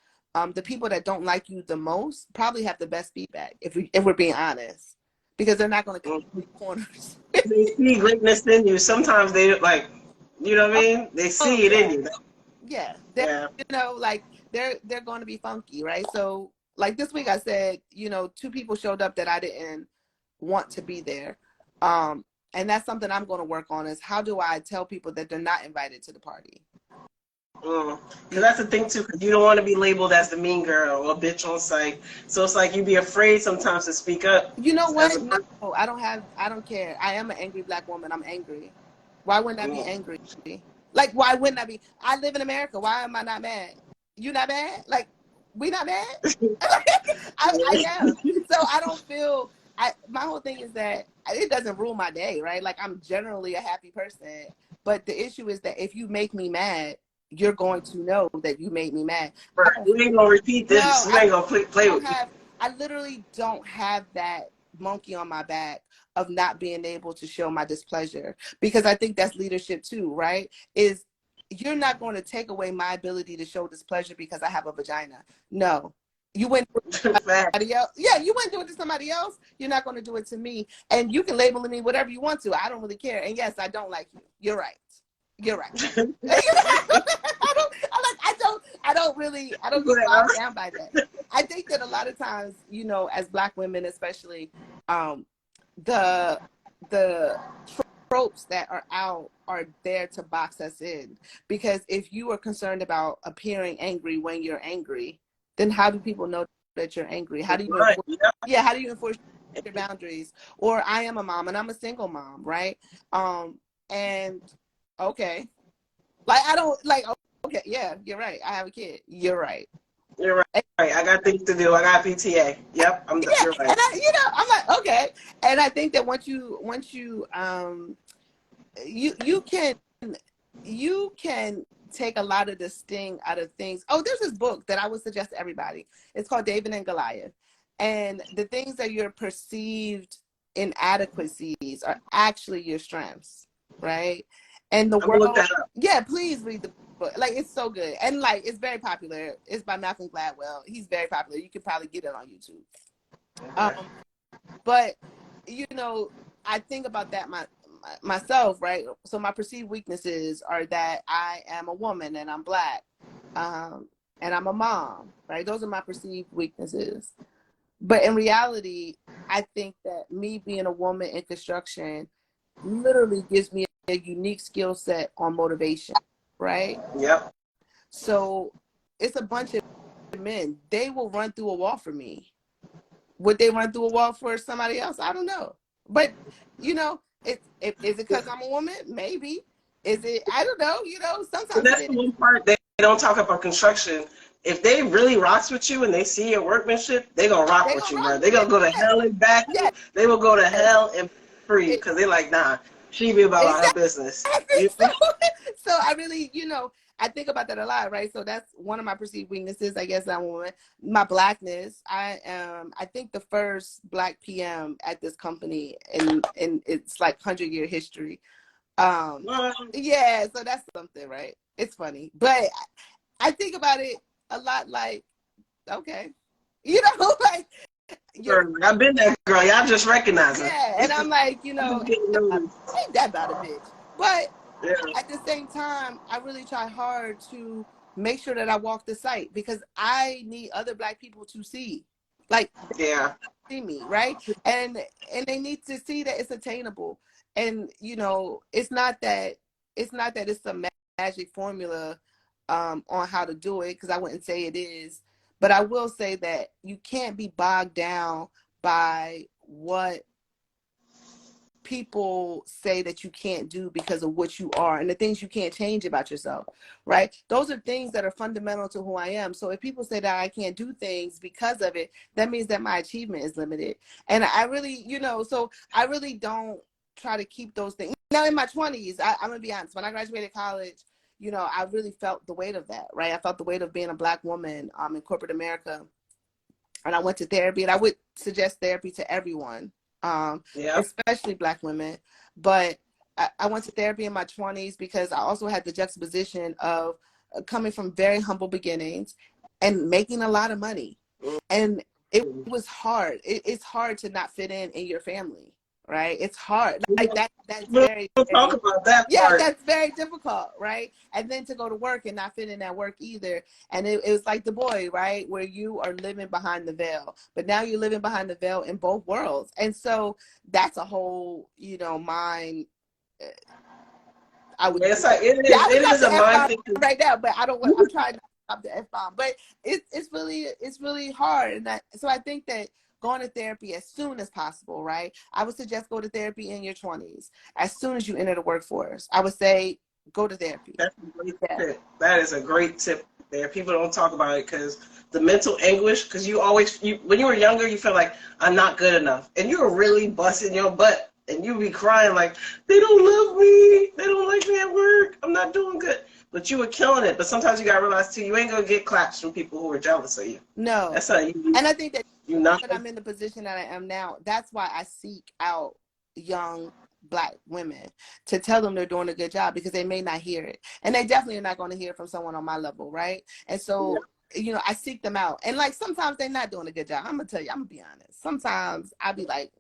the people that don't like you the most probably have the best feedback if we're being honest, because they're not going to cut corners. They see greatness in you. Sometimes they like, you know what I mean? They see it in you. Yeah. They're going to be funky, right? So like this week I said, 2 people showed up that I didn't want to be there. And that's something I'm going to work on, is how do I tell people that they're not invited to the party? Because that's the thing too, because you don't want to be labeled as the mean girl or bitch on site. So it's like you'd be afraid sometimes to speak up. You know what? No, I don't care. I am an angry Black woman. I'm angry. Why wouldn't I be angry? Like, why wouldn't I be? I live in America. Why am I not mad? You not mad? Like, we not mad? I am. So I don't feel, my whole thing is that it doesn't rule my day, right? Like, I'm generally a happy person. But the issue is that if you make me mad, you're going to know that you made me mad. Right. You ain't going to repeat this. You ain't going to play with me. I literally don't have that monkey on my back of not being able to show my displeasure, because I think that's leadership too, right? Is you're not going to take away my ability to show displeasure because I have a vagina. No. You wouldn't do it to somebody else. Yeah, you wouldn't do it to somebody else. You're not going to do it to me. And you can label me whatever you want to. I don't really care. And yes, I don't like you. You're right. You're right. I don't get bogged down by that. I think that a lot of times, as Black women especially, the tropes that are out are there to box us in. Because if you are concerned about appearing angry when you're angry, then how do people know that you're angry? How do you how do you enforce your boundaries? Or I am a mom and I'm a single mom, right? And okay, Like, I don't, like, okay, yeah, you're right. I have a kid. You're right. You're right. I got things to do. I got PTA. Yep, Yeah, you're right. and I'm like, okay. And I think that once you you can take a lot of the sting out of things. Oh, there's this book that I would suggest to everybody. It's called David and Goliath. And the things that your perceived inadequacies are actually your strengths, right? And the I'm gonna look world, that up. yeah, please read the book. Like, it's so good. And like, it's very popular. It's by Malcolm Gladwell. He's very popular. You can probably get it on YouTube. Okay. But I think about that myself, right? So my perceived weaknesses are that I am a woman and I'm Black, and I'm a mom, right? Those are my perceived weaknesses. But in reality, I think that me being a woman in construction literally gives me a unique skill set on motivation, right? Yep. So it's a bunch of men. They will run through a wall for me. Would they run through a wall for somebody else? I don't know. But, is it because I'm a woman? Maybe. Is it? I don't know. Sometimes And that's the one part they don't talk about construction. If they really rocks with you and they see your workmanship, they gonna rock with you, bro. They gonna go to hell and back. Yeah. They will go to hell and free you because they're like, nah, she be about her business. So I really, I think about that a lot, right? So that's one of my perceived weaknesses. I guess I'm a woman. My Blackness. I am, I think, the first Black PM at this company, and it's like 100-year history. Yeah, so that's something, right? It's funny, but I think about it a lot. Like, okay, like. I've been that girl. Y'all just recognize her. Yeah, and I'm like, ain't that about a bitch? But yeah. At the same time, I really try hard to make sure that I walk the site, because I need other Black people to see, like, see me, right? And they need to see that it's attainable. And it's not that it's a magic formula on how to do it, because I wouldn't say it is. But I will say that you can't be bogged down by what people say that you can't do because of what you are and the things you can't change about yourself, right? Those are things that are fundamental to who I am. So if people say that I can't do things because of it, that means that my achievement is limited. And I really, so I really don't try to keep those things. Now in my 20s, I'm gonna be honest, when I graduated college, I really felt the weight of that, right? I felt the weight of being a Black woman in corporate America. And I went to therapy, and I would suggest therapy to everyone, especially Black women. But I went to therapy in my 20s because I also had the juxtaposition of coming from very humble beginnings and making a lot of money. And it was hard. It's hard to not fit in your family, right? It's hard. Like that's very, talk about that part. That's very difficult, right? And then to go to work and not fit in that work either. And it was like The Boy, right? Where you are living behind the veil, but now you're living behind the veil in both worlds. And so that's a whole, mind. I would. It's like, it is a mind thing right now, but I'm trying to stop the F-bomb. But it's really hard. And so I think that going to therapy as soon as possible, right? I would suggest go to therapy in your 20s. As soon as you enter the workforce, I would say go to therapy. That's a great tip. That is a great tip there. People don't talk about it because the mental anguish, because when you were younger, you felt like, I'm not good enough. And you were really busting your butt. And you be crying like, they don't love me. They don't like me at work. I'm not doing good. But you were killing it. But sometimes you got to realize, too, you ain't going to get claps from people who are jealous of you. No. That's how you. And I think that I'm in the position that I am now. That's why I seek out young Black women to tell them they're doing a good job, because they may not hear it. And they definitely are not going to hear it from someone on my level, right? And so, I seek them out. And, like, sometimes they're not doing a good job. I'm going to tell you, I'm going to be honest. Sometimes I'll be like,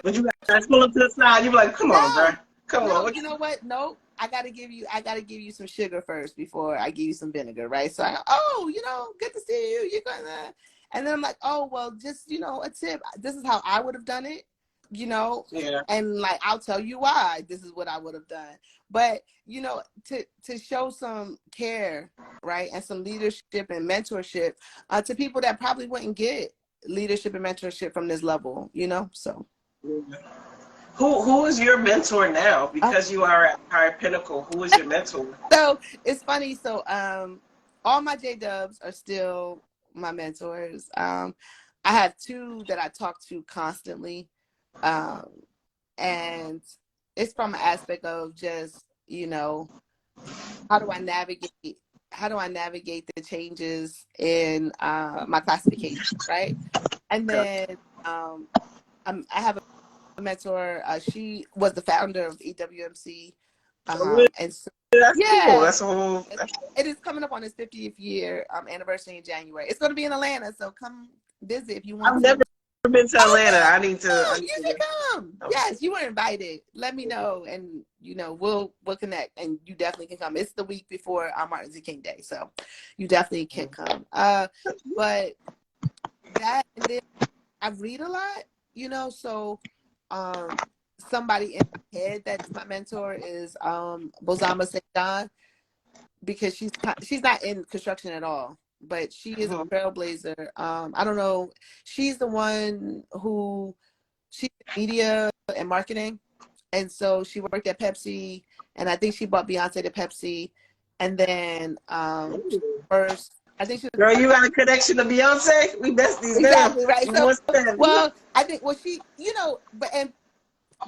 But you got to pull up to the side. You be like, come on, bro. Come on. You know what? No, I gotta give you some sugar first before I give you some vinegar, right? So good to see you. You're gonna, and then I'm like, oh well, just a tip. This is how I would have done it, and like I'll tell you why this is what I would have done. But to show some care, right, and some leadership and mentorship to people that probably wouldn't get leadership and mentorship from this level, so. Who is your mentor now? Oh, Because you are at Higher Pinnacle, who is your mentor? so it's funny. So all my J-dubs are still my mentors. I have two that I talk to constantly. Um, and it's from an aspect of just, how do I navigate the changes in my classification, right? And Okay. then I have a mentor. She was the founder of EWMC, Oh, and so that's cool. yeah, That's a whole. it is coming up on its 50th year anniversary in January. It's going to be in Atlanta, so come visit if you want I've to. never been to Oh Atlanta. I need to. no, I need you should to. come. Yes, you were invited. Let me know, and we'll connect, and you definitely can come. It's the week before Martin Luther King Day, so you definitely can come. But that, and then I read a lot, so somebody in my head that's my mentor is Bozama St. because she's not in construction at all, but she is a trailblazer. I don't know. She's the one who she's in media and marketing, and so she worked at Pepsi, and I think she bought Beyonce to Pepsi, and then first I think she was Girl, you got a connection to Beyonce? We besties now. exactly right. You So want that? well, I think she but and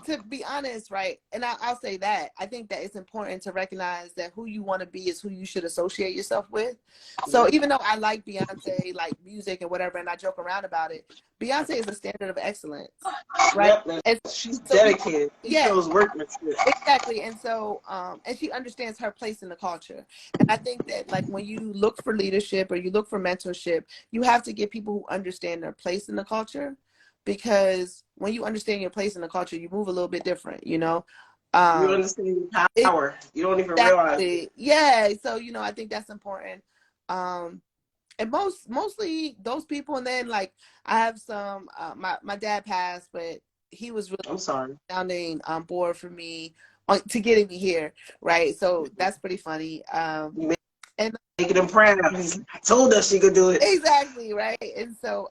to be honest, right, and I'll say that I think that it's important to recognize that who you want to be is who you should associate yourself with. So even though I like Beyonce, like music and whatever, and I joke around about it, Beyonce is a standard of excellence, right? Yep. And She's so dedicated. She yeah, shows workmanship. exactly. And so and she understands her place in the culture. And I think that like when you look for leadership or you look for mentorship, you have to get people who understand their place in the culture, because when you understand your place in the culture, you move a little bit different, You um understand your it, power. You don't even realize it. exactly, yeah. So I think that's important. And mostly those people. And then like I have some my dad passed, but he was really I'm sorry. sounding board for me to getting me here, right? So that's pretty funny. You And making him proud. I told her she could do it. exactly, right. And so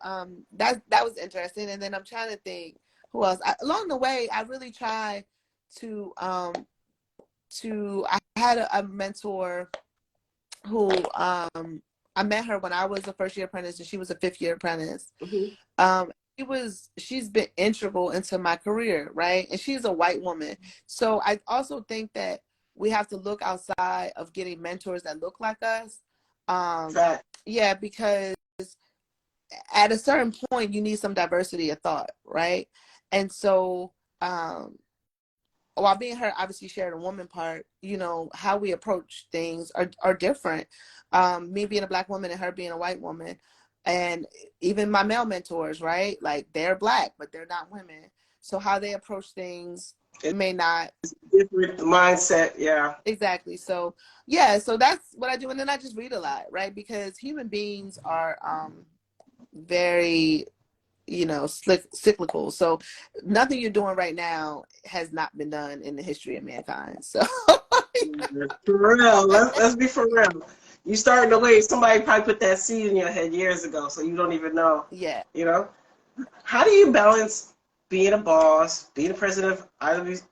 that was interesting. And then I'm trying to think who else. Along the way, I really try to I had a mentor who I met her when I was a first year apprentice and she was a fifth year apprentice. Um, she's been integral into my career, right? And she's a white woman. So I also think that we have to look outside of getting mentors that look like us. Fact. Yeah, because at a certain point you need some diversity of thought, right? And so while being her obviously shared a woman part, how we approach things are different. Me being a Black woman and her being a white woman, and even my male mentors, right? Like they're Black, but they're not women. So how they approach things may not Different mindset. Yeah. exactly. So yeah, so that's what I do. And then I just read a lot, right? Because human beings are very cyclical. So nothing you're doing right now has not been done in the history of mankind. So For real. Let's be for real. You starting to wait. Somebody probably put that seed in your head years ago, so you don't even know. yeah, You know? How do you balance being a boss, being the president of IWC,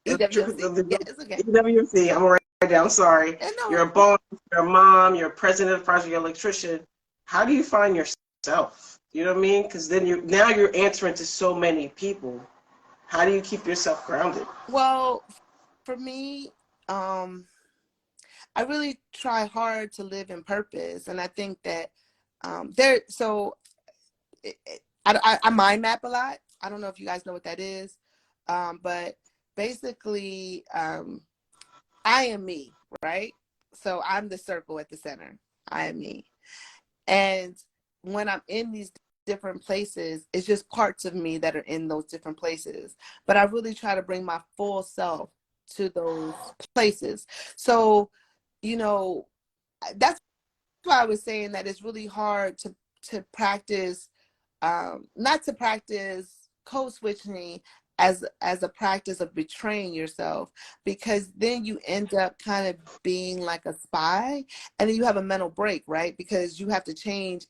EWMC. Yeah, it's okay. EWMC, I'm right down, I'm sorry. And no, You're a boss, you're a mom, you're a president of Project Electrician. How do you find yourself? You know what I mean? Because then you're answering to so many people. How do you keep yourself grounded? well, for me, I really try hard to live in purpose, and I think that there. So I mind map a lot. I don't know if you guys know what that is, but basically, I am me, right? So I'm the circle at the center. I am me. And when I'm in these different places, it's just parts of me that are in those different places. But I really try to bring my full self to those places. So, that's why I was saying that it's really hard to practice, not to practice code switching as a practice of betraying yourself, because then you end up kind of being like a spy, and then you have a mental break, right? Because you have to change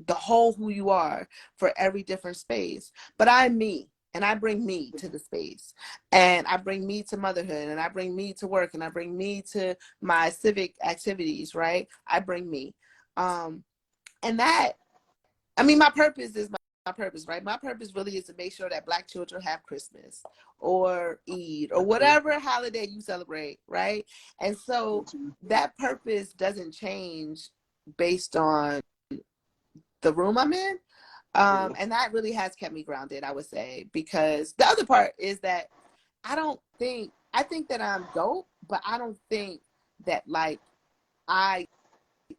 the whole who you are for every different space. But I'm me. and I bring me to the space, and I bring me to motherhood, and I bring me to work, and I bring me to my civic activities, right? I bring me. And that, I mean, my purpose is my purpose, right? My purpose really is to make sure that Black children have Christmas or Eid or whatever holiday you celebrate, right? And so that purpose doesn't change based on the room I'm in. And that really has kept me grounded, I would say, because the other part is that I think that I'm dope, but I don't think that like I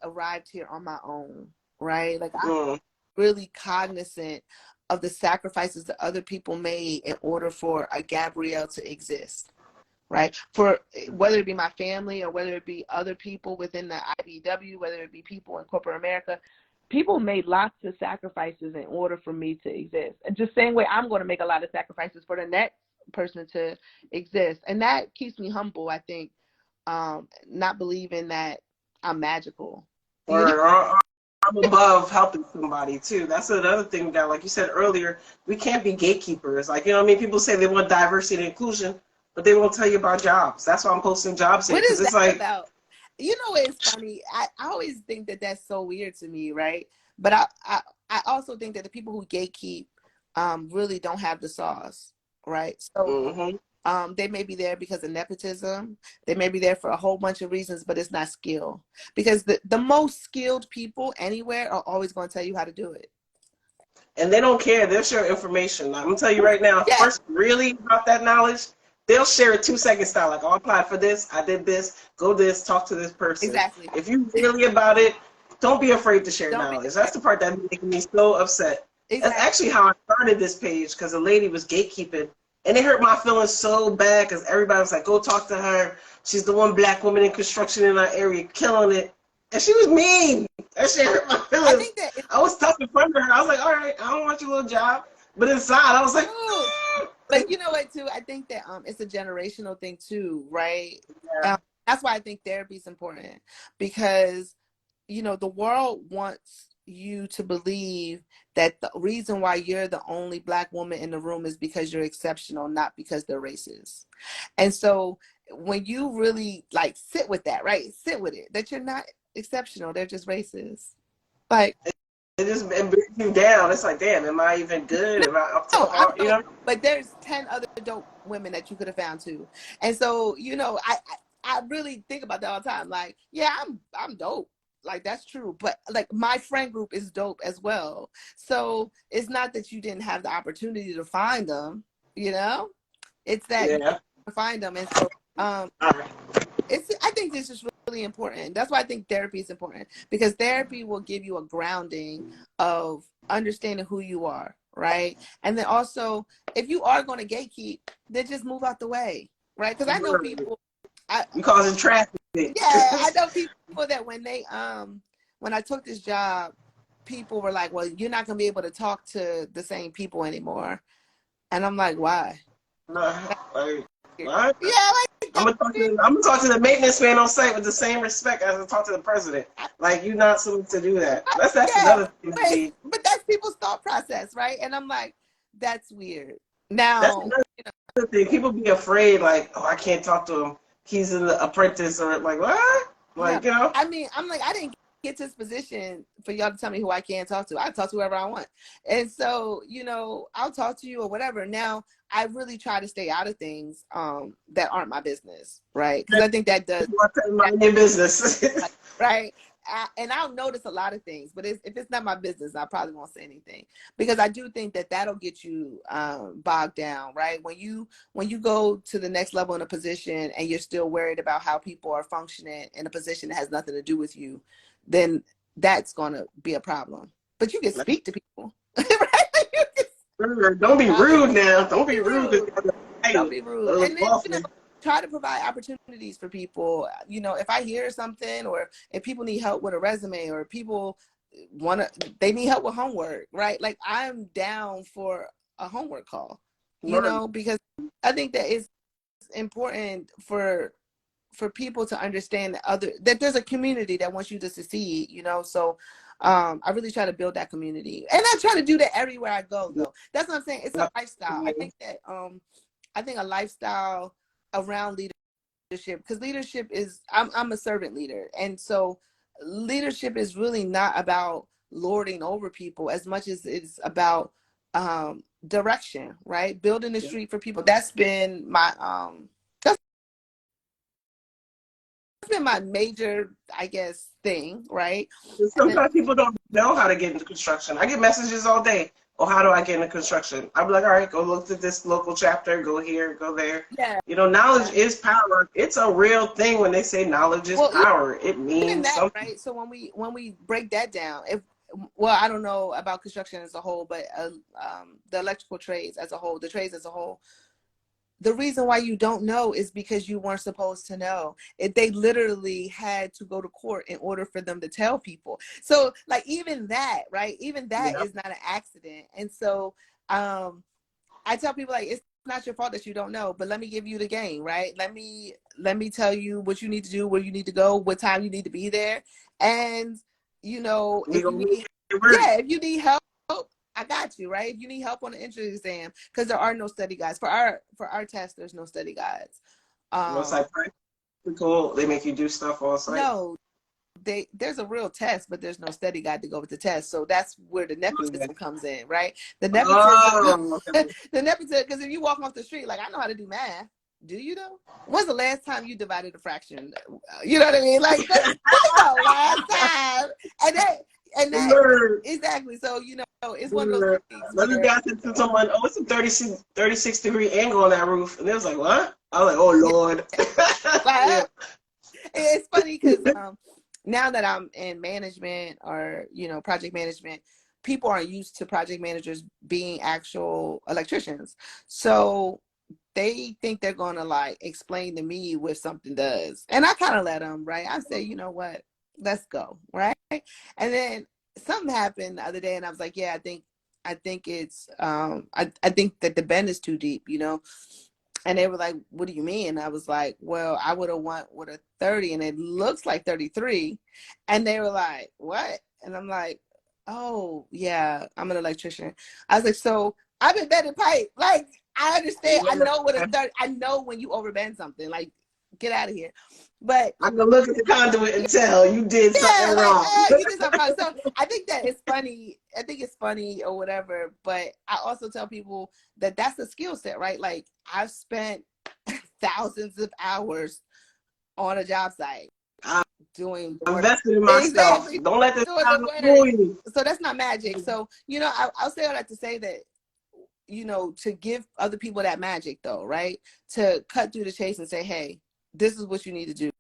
arrived here on my own, right? Like I'm really cognizant of the sacrifices that other people made in order for a Gabrielle to exist, right? For whether it be my family or whether it be other people within the IBEW, whether it be people in corporate America, people made lots of sacrifices in order for me to exist. And just same way I'm going to make a lot of sacrifices for the next person to exist. And that keeps me humble, I think, not believing that I'm magical. Or I'm above helping somebody too. That's another thing that, like you said earlier, we can't be gatekeepers. Like, you know what I mean? People say they want diversity and inclusion, but they won't tell you about jobs. That's why I'm posting jobs here. What is Because it's that like, about? You know, it's funny. I always think that that's so weird to me, right? But I also think that the people who gatekeep really don't have the sauce, right? So they may be there because of nepotism. They may be there for a whole bunch of reasons, but it's not skill. Because the most skilled people anywhere are always going to tell you how to do it. and they don't care. They'll share information. I'm going to tell you right now, if Yeah. a person really about that knowledge, they'll share a 2-second style. Like, oh, I applied for this. I did this. Go this. Talk to this person. Exactly. If you really about it, don't be afraid to share Don't knowledge. That's the part that makes me so upset. Exactly. That's actually how I started this page, because a lady was gatekeeping. And it hurt my feelings so bad because everybody was like, go talk to her. She's the one Black woman in construction in our area killing it. And she was mean. That shit hurt my feelings. I think that I was tough in front of her. I was like, all right, I don't want your little job. But inside, I was like, but you know what, too? I think that it's a generational thing, too, right? Yeah. That's why I think therapy is important. Because, you know, the world wants you to believe that the reason why you're the only Black woman in the room is because you're exceptional, not because they're racist. And so when you really like sit with that, right? Sit with it, that you're not exceptional, they're just racist. Like, it just it brings you down. It's like, damn, am I even good? Am I up to par? You know? But there's 10 other dope women that you could have found too. And so, you know, I really think about that all the time. Like, yeah, I'm dope. Like, that's true. But like, my friend group is dope as well. So it's not that you didn't have the opportunity to find them, you know? It's that you didn't find them. And so I think this is really important. That's why I think therapy is important, because therapy will give you a grounding of understanding who you are, right? And then also, if you are going to gatekeep, then just move out the way, right? Because I know people. You causing traffic. Yeah, I know people that when I took this job, people were like, "Well, you're not going to be able to talk to the same people anymore," and I'm like, "Why?" What? Yeah, like, I'm gonna talk to the maintenance man on site with the same respect as I talk to the president. Like, you're not supposed to do that. That's another thing. But that's people's thought process, right? And I'm like, that's weird. Now, that's another thing. People be afraid, like, oh, I can't talk to him. He's in the Apprentice, or like, what? Like, you know? I mean, I'm like, I didn't get to this position for y'all to tell me who I can talk to. I talk to whoever I want. And so, you know, I'll talk to you or whatever. Now, I really try to stay out of things that aren't my business, right? Because I think that does mind your business, right? And I'll notice a lot of things, but if it's not my business, I probably won't say anything, because I do think that that'll get you bogged down, right? When you go to the next level in a position and you're still worried about how people are functioning in a position that has nothing to do with you, then that's going to be a problem. But you can speak to people, right? Don't be rude now. Don't be rude. Don't be rude. And then, you know, try to provide opportunities for people. You know, if I hear something, or if people need help with a resume, or people they need help with homework, right? Like, I'm down for a homework call, you know, because I think that it's important for people to understand that there's a community that wants you to succeed, you know. So I really try to build that community, and I try to do that everywhere I go, though. That's what I'm saying. It's a lifestyle. I think a lifestyle around leadership, because leadership is, I'm a servant leader, and so leadership is really not about lording over people as much as it's about direction, right? Building the street for people. That's been my major, I guess, thing, right? Sometimes people don't know how to get into construction. I get messages all day. Oh, how do I get into construction? I'll be like, all right, go look at this local chapter, go here, go there. Yeah. You know, knowledge is power. It's a real thing when they say knowledge is power. It means that, something. right? So when we break that down, well, I don't know about construction as a whole, but the electrical trades as a whole, the trades as a whole, the reason why you don't know is because you weren't supposed to know. They literally had to go to court in order for them to tell people. So like even that, right? Even that is not an accident. And so I tell people, like, it's not your fault that you don't know, but let me give you the game, right? Let me tell you what you need to do, where you need to go, what time you need to be there. And if you need help, I got you, right? If you need help on the entrance exam, because there are no study guides for our test, there's no study guides. Cool. They make you do stuff on site. No, there's a real test, but there's no study guide to go with the test. So that's where the nepotism comes in, right? The nepotism, the nepotism, because if you walk off the street, like, I know how to do math. Do you though? When's the last time you divided a fraction? You know what I mean? Like, when's the last time? And that exactly. So it's one of those things. Let me guess to someone. Oh, it's a 36-degree angle on that roof, and they was like, "What?" I was like, "Oh Lord." It's funny because now that I'm in management or project management, people aren't used to project managers being actual electricians, so they think they're gonna like explain to me what something does, and I kind of let them, right? I say, you know what, let's go, right? And then something happened the other day, and I was like, yeah, I think it's I think that the bend is too deep, And they were like, what do you mean? And I was like, well, I would have went with a 30 and it looks like 33. And they were like, what? And I'm like, oh yeah, I'm an electrician. I was like, so I've been bending pipe. Like, I understand. I know what a 30, I know when you overbend something, like, get out of here. But I can look at the conduit and tell you did something wrong. You did something wrong. So I think that it's funny. I think it's funny or whatever. But I also tell people that that's a skill set, right? Like, I've spent thousands of hours on a job site doing work. Invested in myself. Exactly. Don't let this fool you. So that's not magic. So I'll say all that to say that to give other people that magic, though, right? To cut through the chase and say, hey, this is what you need to do.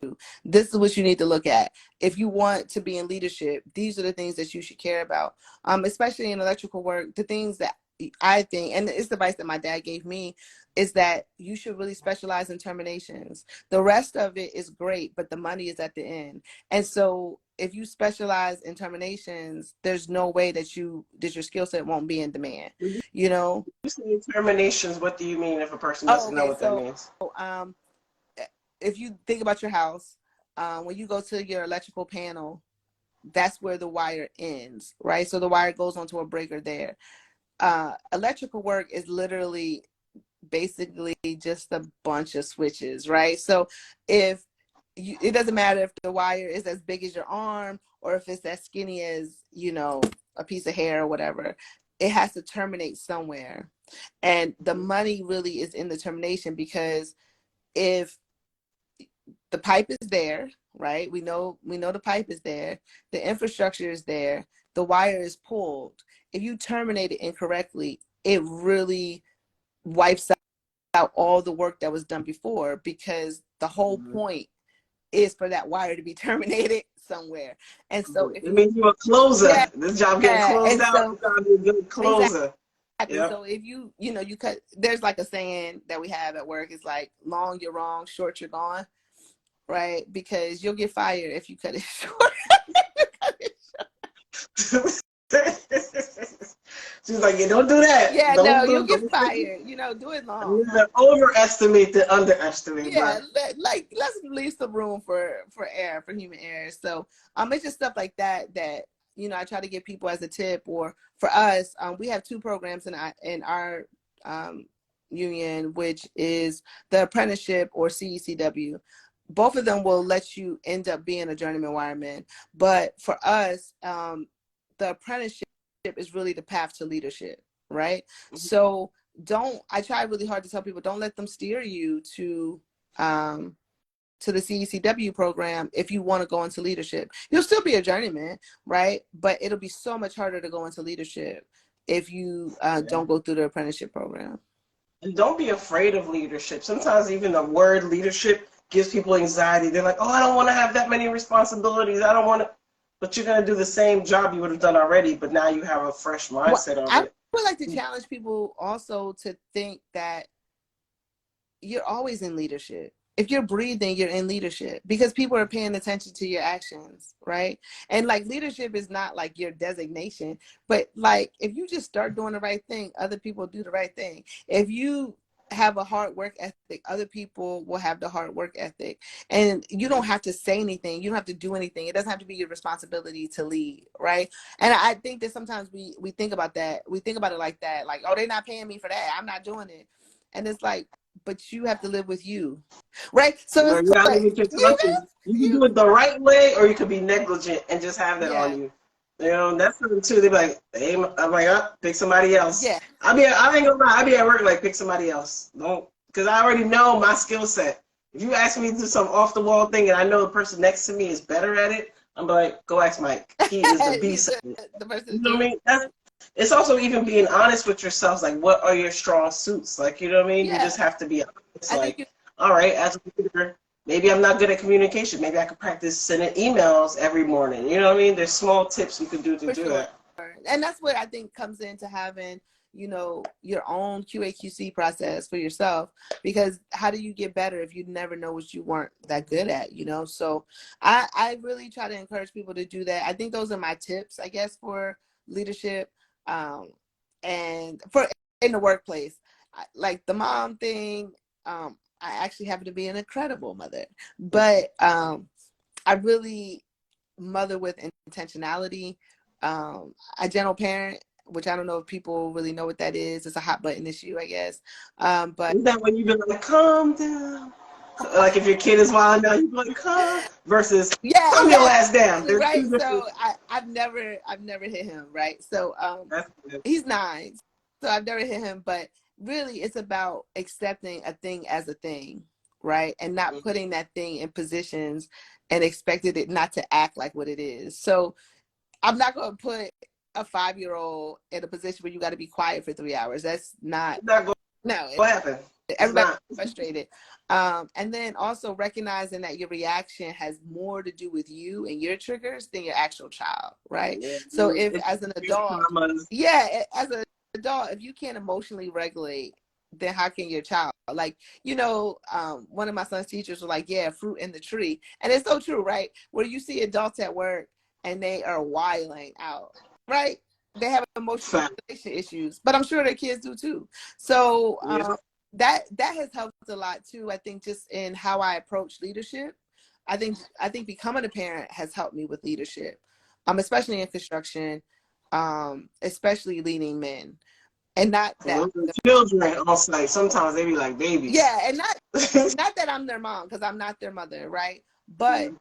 This is what you need to look at. If you want to be in leadership, these are the things that you should care about. Especially in electrical work, the things that I think, and it's the advice that my dad gave me, is that you should really specialize in terminations. The rest of it is great, but the money is at the end. And so if you specialize in terminations, there's no way that your skill set won't be in demand. You say terminations, what do you mean if a person doesn't know what that means? If you think about your house, when you go to your electrical panel, that's where the wire ends, right? So the wire goes onto a breaker there. Electrical work is literally basically just a bunch of switches, right? So it doesn't matter if the wire is as big as your arm or if it's as skinny as, a piece of hair or whatever, it has to terminate somewhere. And the money really is in the termination, because if the pipe is there, right? We know the pipe is there. The infrastructure is there. The wire is pulled. If you terminate it incorrectly, it really wipes out all the work that was done before, because the whole point is for that wire to be terminated somewhere. And so it means you're a closer. Yeah, this job getting closed out. So, you're a good closer. Exactly. Yep. So if you cut, there's like a saying that we have at work. It's like, long you're wrong, short you're gone. Right? Because you'll get fired if you cut it short. She's like, yeah, don't do that. Yeah, you'll get fired. Do it long. You never overestimate the underestimate. Yeah, let's leave some room for error, for human error. So it's just stuff like that I try to give people as a tip, or for us, we have two programs in our union, which is the apprenticeship or CECW. Both of them will let you end up being a journeyman wireman. But for us, the apprenticeship is really the path to leadership, right? Mm-hmm. So I try really hard to tell people, don't let them steer you to the CECW program if you want to go into leadership. You'll still be a journeyman, right? But it'll be so much harder to go into leadership if you don't go through the apprenticeship program. And don't be afraid of leadership. Sometimes even the word leadership gives people anxiety. They're like, oh, I don't want to have that many responsibilities. I don't want to. But you're going to do the same job you would have done already, but now you have a fresh mindset on it. I would like to challenge people also to think that you're always in leadership. If you're breathing, you're in leadership, because people are paying attention to your actions, right? And like, leadership is not like your designation, but like, if you just start doing the right thing, other people do the right thing. If you have a hard work ethic, other people will have the hard work ethic. And you don't have to say anything. You don't have to do anything. It doesn't have to be your responsibility to lead, right? And I think that sometimes we think about that. We think about it like that, like, oh, they're not paying me for that, I'm not doing it. And it's like, but you have to live with you, right? So it's like, you can do it the right way, or you could be negligent and just have that on you. You know, that's something too. They're like, hey, I'm like, oh, pick somebody else. Yeah. I ain't gonna lie, I be at work like, pick somebody else. Don't, because I already know my skill set. If you ask me to do some off the wall thing and I know the person next to me is better at it, I'm like, go ask Mike. He is the beast. The person, you know what I mean? It's also even being honest with yourselves, like, what are your strong suits? Like, you know what I mean? Yeah. You just have to be honest. Like, all right, as a leader, maybe I'm not good at communication. Maybe I could practice sending emails every morning. You know what I mean? There's small tips you can do to do that. And that's what I think comes into having, your own QA/QC process for yourself, because how do you get better if you never know what you weren't that good at, So I really try to encourage people to do that. I think those are my tips, I guess, for leadership. And for in the workplace, like the mom thing, I actually happen to be an incredible mother, but I really mother with intentionality. I general parent, which I don't know if people really know what that is. It's a hot button issue, I guess. But is that when you've been like, calm down? Like if your kid is wild now, you're like, calm, versus calm your ass down. Right. So I've never hit him, right? So he's 9. So I've never hit him, but really it's about accepting a thing as a thing, right? And not putting that thing in positions and expected it not to act like what it is. So I'm not going to put a 5-year-old in a position where you got to be quiet for 3 hours. That's not going to happen. Everybody's frustrated. And then also recognizing that your reaction has more to do with you and your triggers than your actual child, right? Yeah. So if as an adult, if you can't emotionally regulate, then how can your child? Like, one of my son's teachers was like, yeah, fruit in the tree. And it's so true, right? Where you see adults at work and they are wilding out, right? They have emotional issues, but I'm sure their kids do too. So that has helped a lot too. I think just in how I approach leadership. I think becoming a parent has helped me with leadership, especially in construction, especially leading men. And not that children also, sometimes they be like babies. Yeah, and not that I'm their mom, because I'm not their mother, right? But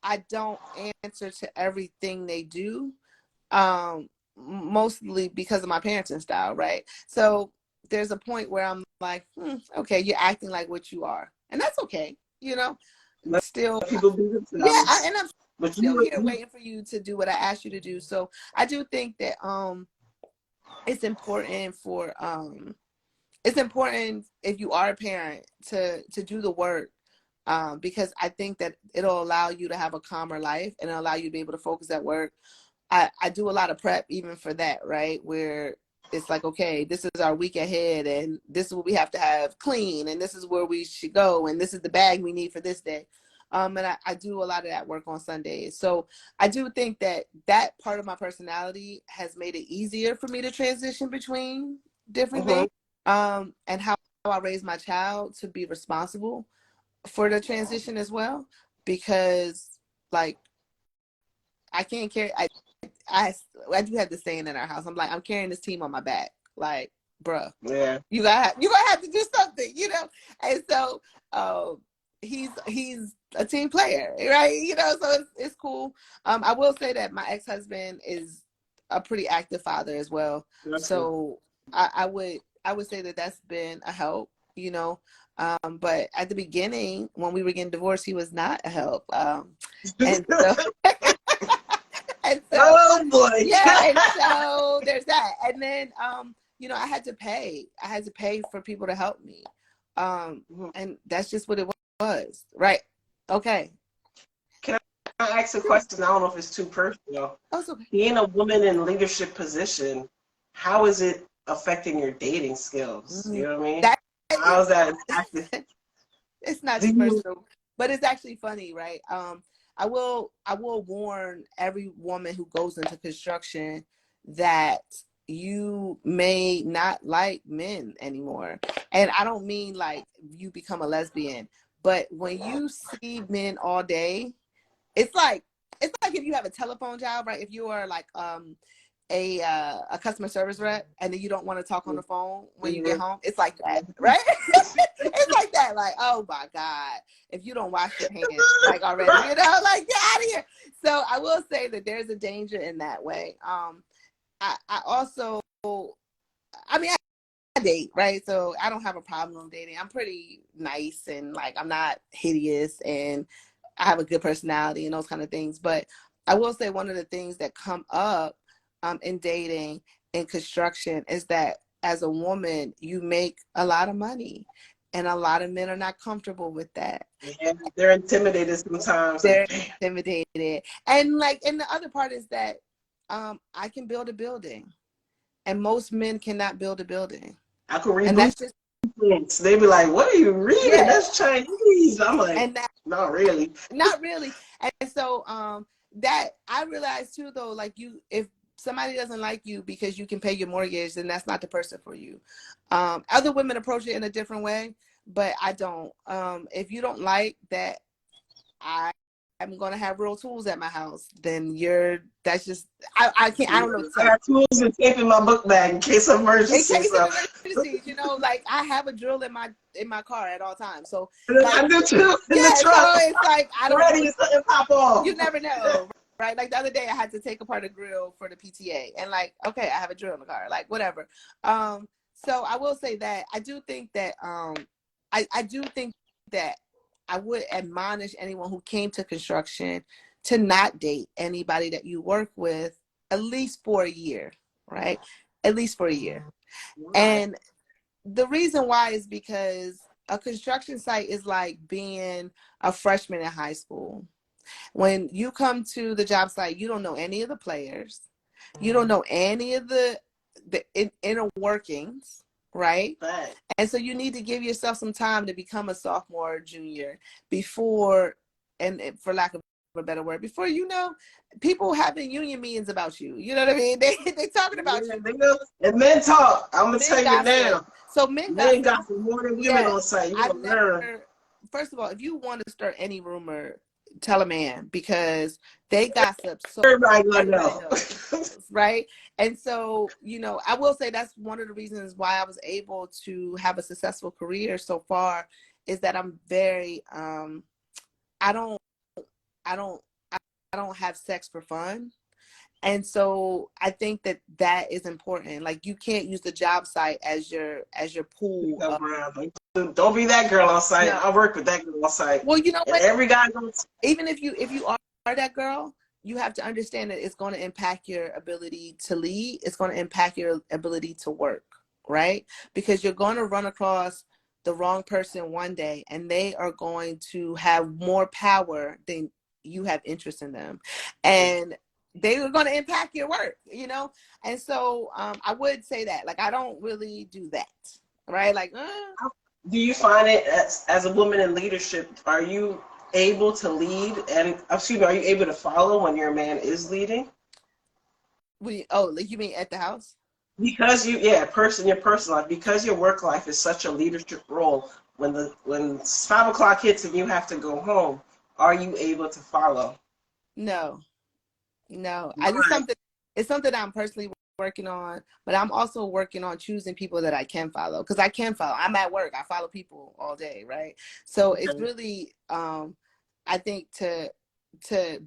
I don't answer to everything they do, mostly because of my parenting style, right? So there's a point where I'm like, okay, you're acting like what you are, and that's okay, Still, people be themselves. And I'm still here waiting for you to do what I asked you to do. So I do think that it's important if you are a parent to do the work, because I think that it'll allow you to have a calmer life and it'll allow you to be able to focus at work. I do a lot of prep even for that, right? Where it's like, okay, this is our week ahead and this is what we have to have clean and this is where we should go and this is the bag we need for this day. And I do a lot of that work on Sundays. So I do think that part of my personality has made it easier for me to transition between different things, and how I raise my child to be responsible for the transition as well, because like I can't carry I do have the saying in our house. I'm like, I'm carrying this team on my back. Like, bruh, Yeah. you gonna have to do something, you know? And so he's a team player, right? You know, so it's cool. I will say that my ex-husband is a pretty active father as well. That's good. So I would say that that's been a help, you know. But at the beginning, when we were getting divorced, he was not a help. And so and so Oh boy. yeah, and so there's that. And then you know, I had to pay for people to help me. And that's just what it was, right? Okay. Can I ask a question? I don't know if it's too personal. Oh, it's okay. Being a woman in leadership position, how is it affecting your dating skills? You know what I mean? How is that impacting? It's not too personal, but it's actually funny, right? I will warn every woman who goes into construction that you may not like men anymore. And I don't mean like you become a lesbian, but when you see men all day, it's like if you have a telephone job, right? If you are like a customer service rep and then you don't want to talk on the phone when you get home, it's like that, right? It's like that, like, oh my God, if you don't wash your hands like already, you know, like, get out of here. So I will say that there's a danger in that way. I also, I mean, I date, right? So I don't have a problem dating. I'm pretty nice and like I'm not hideous and I have a good personality and those kind of things. But I will say one of the things that come up in dating and construction is that as a woman, you make a lot of money. And a lot of men are not comfortable with that. Yeah, they're intimidated sometimes. They're intimidated. And like, and the other part is that I can build a building. And most men cannot build a building. I could read and that's just blueprints. They be like, what are you reading? Yeah. That's Chinese. I'm like, and that, not really. Not really. And so that I realized too, though, like if somebody doesn't like you because you can pay your mortgage, then that's not the person for you. Other women approach it in a different way, but I don't. If you don't like that I'm gonna have real tools at my house, then that's just I can't, I don't know. I got tools and tape in my book bag in case of emergency. In case of emergencies, you know, like I have a drill in my car at all times. So like, I do too. In yeah, the truck. so it's like I don't ready to pop off. You never know. Right, like the other day I had to take apart a grill for the PTA, and like, okay, I have a drill in the car, like whatever. So I will say that I do think that I do think that I would admonish anyone who came to construction to not date anybody that you work with at least for a year, right? At least for a year. Right. And the reason why is because a construction site is like being a freshman in high school. When you come to the job site, you don't know any of the players. You don't know any of the inner workings, right? And so you need to give yourself some time to become a sophomore or junior before, and for lack of a better word, before you know, people having union meetings about you. You know what I mean? They talking about you. They know. And men talk. I'm gonna tell you now. So men got more than women on site. First of all, if you want to start any rumor, tell a man, because they gossip so everybody knows, right? And so, you know, I will say that's one of the reasons why I was able to have a successful career so far, is that I'm very I don't have sex for fun. And so I think that is important. Like, you can't use the job site as your pool. Don't be that girl on site. No. I work with that girl on site. Well, you know what? Every guy goes. Even if you are that girl, you have to understand that it's going to impact your ability to lead. It's going to impact your ability to work, right? Because you're going to run across the wrong person one day, and they are going to have more power than you have interest in them. And they are going to impact your work, you know? And so I would say that, like, I don't really do that, right? Like, do you find it as a woman in leadership, are you able to lead and, excuse me, are you able to follow when your man is leading? Like, you mean at the house? Because your personal life, because your work life is such a leadership role, when 5 o'clock hits and you have to go home, are you able to follow? No. I do something it's something that I'm personally working on, but I'm also working on choosing people that I can follow, because I can follow. I'm at work. I follow people all day, right? So it's really, I think to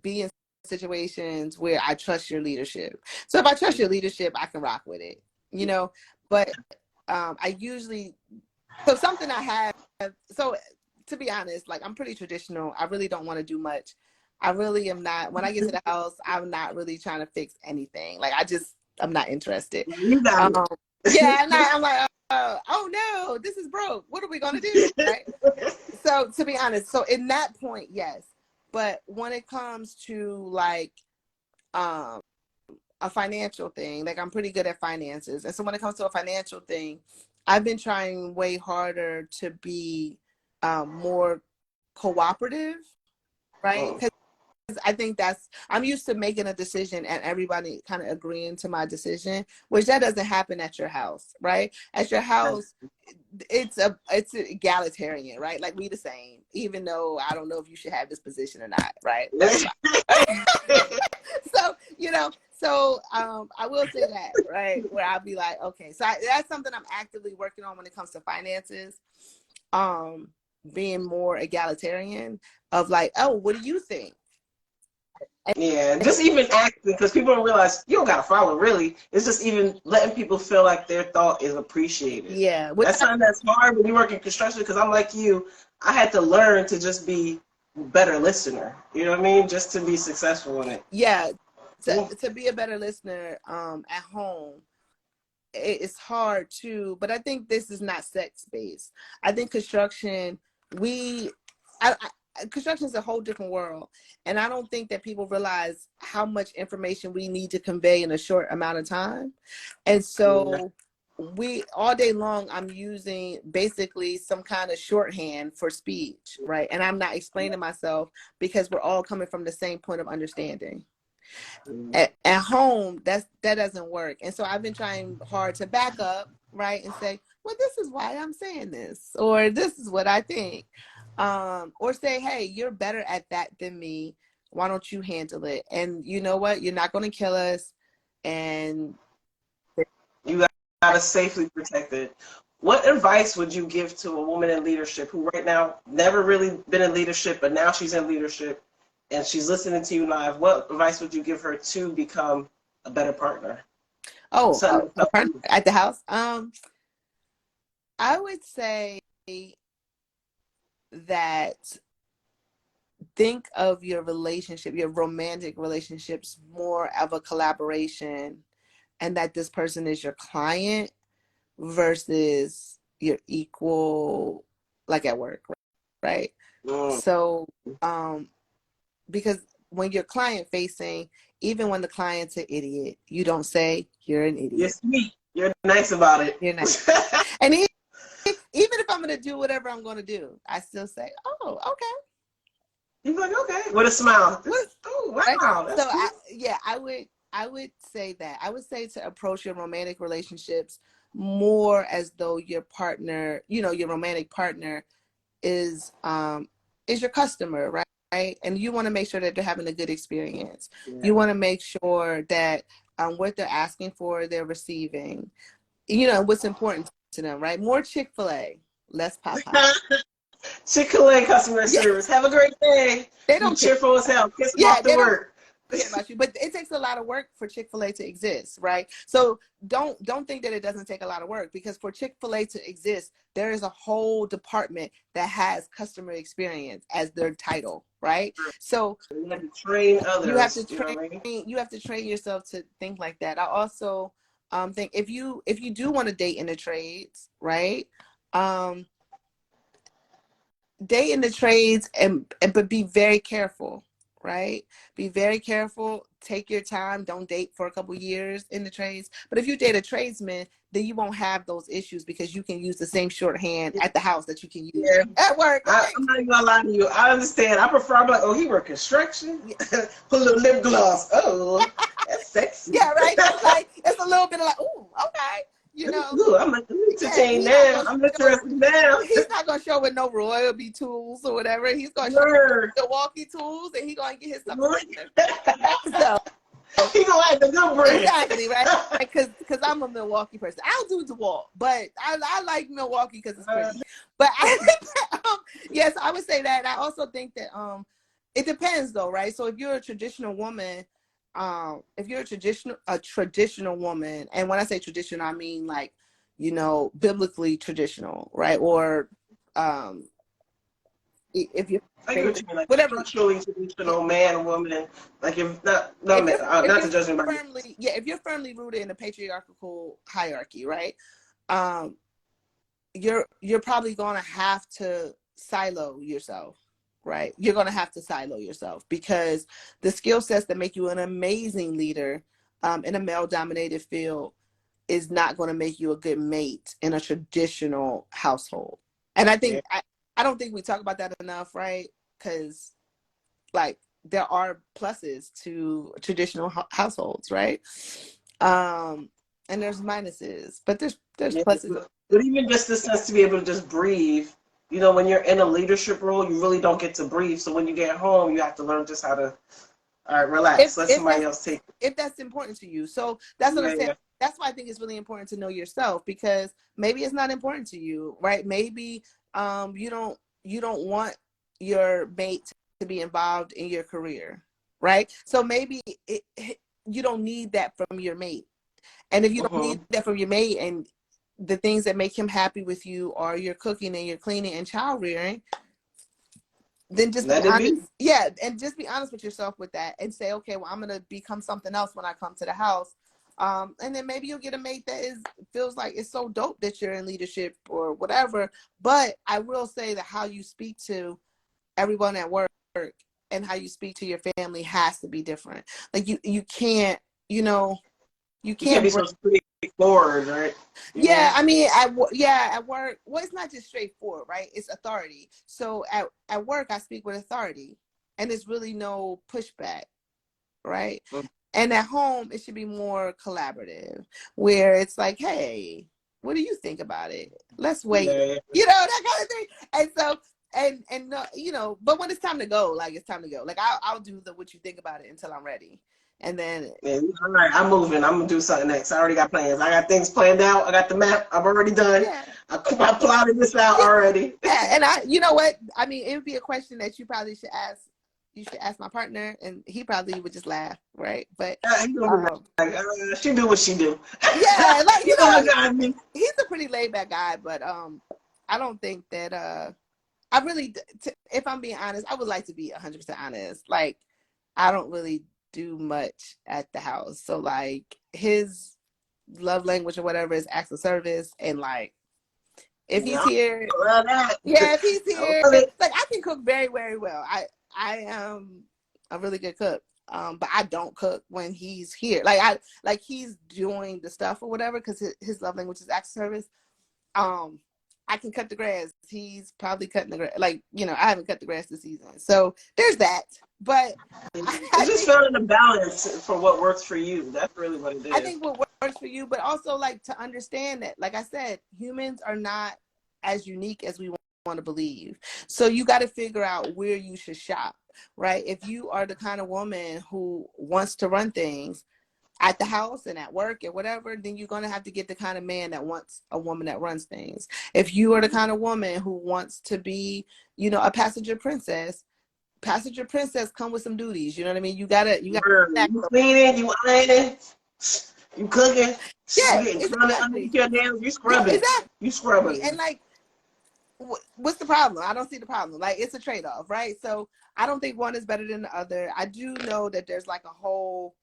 be in situations where I trust your leadership. So if I trust your leadership, I can rock with it, you know. But I usually, so something I have, so to be honest, like I'm pretty traditional. I really don't want to do much. I really am not, when I get to the house, I'm not really trying to fix anything. Like I'm not interested. You got Yeah, I'm like, oh no, this is broke. What are we gonna do? Right? So to be honest, so in that point, yes. But when it comes to like a financial thing, like I'm pretty good at finances. And so when it comes to a financial thing, I've been trying way harder to be more cooperative, right? Because I think I'm used to making a decision and everybody kind of agreeing to my decision, which that doesn't happen at your house, right? At your house, it's egalitarian, right? Like we the same, even though I don't know if you should have this position or not, right? So, I will say that, right? Where I'll be like, okay, so that's something I'm actively working on when it comes to finances. Being more egalitarian of like, oh, what do you think? Yeah, just even acting, because people don't realize you don't gotta follow really. It's just even letting people feel like their thought is appreciated. Yeah, that's something that's hard when you work in construction, because I'm like you, I had to learn to just be a better listener. You know what I mean? Just to be successful in it. Yeah, to be a better listener at home. It's hard too, but I think this is not sex-based. I think construction, construction is a whole different world, and I don't think that people realize how much information we need to convey in a short amount of time. And so we all day long, I'm using basically some kind of shorthand for speech, right? And I'm not explaining myself because we're all coming from the same point of understanding. At home, that doesn't work. And so I've been trying hard to back up, right, and say, well, this is why I'm saying this, or this is what I think, or say, hey, you're better at that than me, why don't you handle it? And you know what, you're not going to kill us, and you gotta safely protect it. What advice would you give to a woman in leadership who right now never really been in leadership, but now she's in leadership and she's listening to you live? What advice would you give her to become a better partner? A partner at the house? I would say that think of your relationship, your romantic relationships, more of a collaboration, and that this person is your client versus your equal, like at work, right? So because when you're client facing, even when the client's an idiot, you don't say you're an idiot. You're sweet. You're nice about it. You're nice. And even if I'm going to do whatever I'm going to do, I still say, oh, okay. You're like, okay, with a smile. Oh, wow. Right? So I would say that. I would say to approach your romantic relationships more as though your partner, your romantic partner is your customer, right? Right? And you want to make sure that they're having a good experience. Yeah. You want to make sure that what they're asking for, they're receiving. What's important to them, right? More Chick-fil-A, less Popeye. Chick-fil-A customer service. Have a great day. They don't cheerful as hell. Kiss them off to work. About you, but it takes a lot of work for Chick-fil-A to exist, right? So don't think that it doesn't take a lot of work, because for Chick-fil-A to exist, there is a whole department that has customer experience as their title, right? So you have to train others. You have to train yourself to think like that. I also think if you do want to date in the trades, right? Date in the trades but be very careful. Right? Be very careful. Take your time. Don't date for a couple years in the trades. But if you date a tradesman, then you won't have those issues, because you can use the same shorthand at the house that you can use at work. I'm not even gonna lie to you. I understand. I prefer. I'm like, oh, he work construction. Put a little lip gloss. Oh, that's sexy. Yeah, right. It's like it's a little bit of like, ooh, okay. Ooh, I'm entertained now. I'm interested now. He's not gonna show with no Royalty tools or whatever. He's gonna show with Milwaukee tools, and he's gonna get his stuff. So He gonna have the good brand. Exactly, right? Because I'm a Milwaukee person. I'll do DeWalt, but I like Milwaukee because it's pretty. But I think that, yes, I would say that. And I also think that it depends though, right? So if you're a traditional woman, if you're a traditional woman, and when I say traditional, I mean like, you know, biblically traditional, right? Or if you're I get what you mean, like whatever, structurally traditional man, woman, like if not to judge anybody. If you're firmly rooted in a patriarchal hierarchy, right? You're probably gonna have to silo yourself, right? You're gonna have to silo yourself because the skill sets that make you an amazing leader in a male-dominated field is not going to make you a good mate in a traditional household. And I think I don't think we talk about that enough, right? Because like there are pluses to traditional households, right? And there's minuses, but there's pluses. But even just the sense to be able to just breathe, you know, when you're in a leadership role, you really don't get to breathe. So when you get home, you have to learn just how to, all right, relax. Let somebody else take it. If that's important to you. So that's what I'm saying. That's why I think it's really important to know yourself, because maybe it's not important to you, right? Maybe you don't want your mate to be involved in your career, right? So maybe you don't need that from your mate. And if you don't need that from your mate, and the things that make him happy with you are your cooking and your cleaning and child rearing, then just let be it honest. be. Yeah, and just be honest with yourself with that and say, okay, well, I'm gonna become something else when I come to the house. And then maybe you'll get a mate that feels like it's so dope that you're in leadership or whatever. But I will say that how you speak to everyone at work and how you speak to your family has to be different. Like you can't, you know, you can't be so straightforward, right? Yeah, I mean, at work, well, it's not just straightforward, right? It's authority. So at work, I speak with authority, and there's really no pushback, right? And at home, it should be more collaborative, where it's like, hey, what do you think about it? Let's wait, you know, that kind of thing. And so, and no, you know, but when it's time to go, like it's time to go. Like I'll do the what you think about it until I'm ready. And then all right, I'm moving. I'm gonna do something next. I already got plans. I got things planned out. I got the map. I've already done. Yeah. I plotted this out already. Yeah, and you know what? I mean, it would be a question that you probably should ask. You should ask my partner, and he probably would just laugh, right? But she do what she do. Yeah, like you know, he's a pretty laid back guy, but I don't think that I really, if I'm being honest, I would like to be 100% honest. Like, I don't really do much at the house. So like his love language or whatever is acts of service, and like if he's here, if he's here, like I can cook very, very well. I am a really good cook. But I don't cook when he's here. Like he's doing the stuff or whatever, because his love language is acts of service. I can cut the grass. He's probably cutting the grass. Like, you know, I haven't cut the grass this season. So there's that. But it's just finding a balance for what works for you. That's really what it is. I think what works for you, but also like to understand that, like I said, humans are not as unique as we want to believe. So you got to figure out where you should shop, right? If you are the kind of woman who wants to run things at the house and at work and whatever, then you're going to have to get the kind of man that wants a woman that runs things. If you are the kind of woman who wants to be, you know, a passenger princess come with some duties. You know what I mean? You gotta you cleaning, you ironing, you cooking, yeah, you underneath your nails, you scrubbing. Yeah, exactly. You scrubbing. And like, what's the problem? I don't see the problem. Like, it's a trade-off, right? So I don't think one is better than the other. I do know that there's like a whole,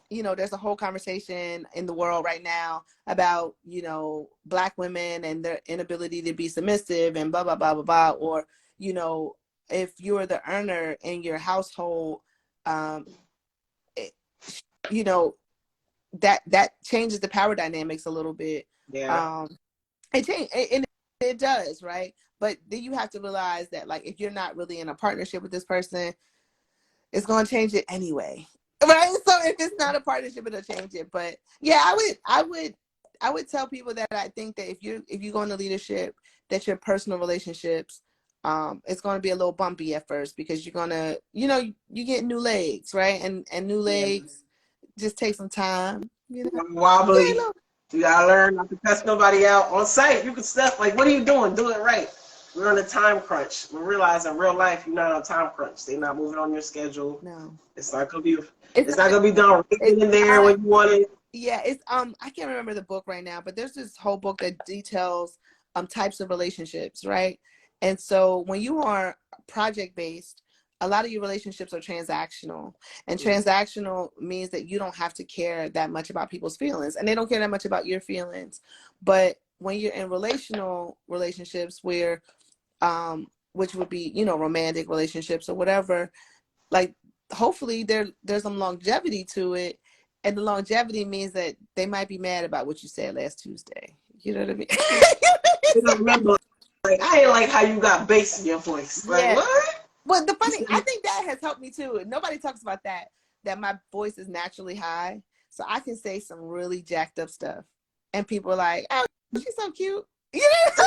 you know, there's a whole conversation in the world right now about, you know, Black women and their inability to be submissive and blah, blah, blah, blah, blah. Or, you know, if you're the earner in your household, you know, that changes the power dynamics a little bit. Yeah. It does, right? But then you have to realize that, like, if you're not really in a partnership with this person, it's going to change it anyway, right? So if it's not a partnership, it'll change it. But yeah, I would tell people that I think that if you go into leadership, that your personal relationships, it's going to be a little bumpy at first, because you're going to, you know, you get new legs, right? And new legs just take some time, you know. Wobbly. Yeah, You gotta learn not to cuss nobody out on site. You can stuff like, what are you doing? Do it right. We're on a time crunch. We realize in real life you're not on a time crunch. They're not moving on your schedule. no, It's not gonna be. it's It's not not. gonna be done right It's in there not. when you want it. Yeah, it's I can't remember the book right now, but there's this whole book that details types of relationships, right? And so when you are project based, a lot of your relationships are transactional. And transactional means that you don't have to care that much about people's feelings, and they don't care that much about your feelings. But when you're in relational relationships where which would be, you know, romantic relationships or whatever, like hopefully there's some longevity to it, and the longevity means that they might be mad about what you said last Tuesday. You know what I mean? You don't remember, like, I ain't like how you got bass in your voice. Like, Yeah. what? But the funny, I think that has helped me too. Nobody talks about that my voice is naturally high, so I can say some really jacked up stuff, and people are like, "Oh, she's so cute." You know?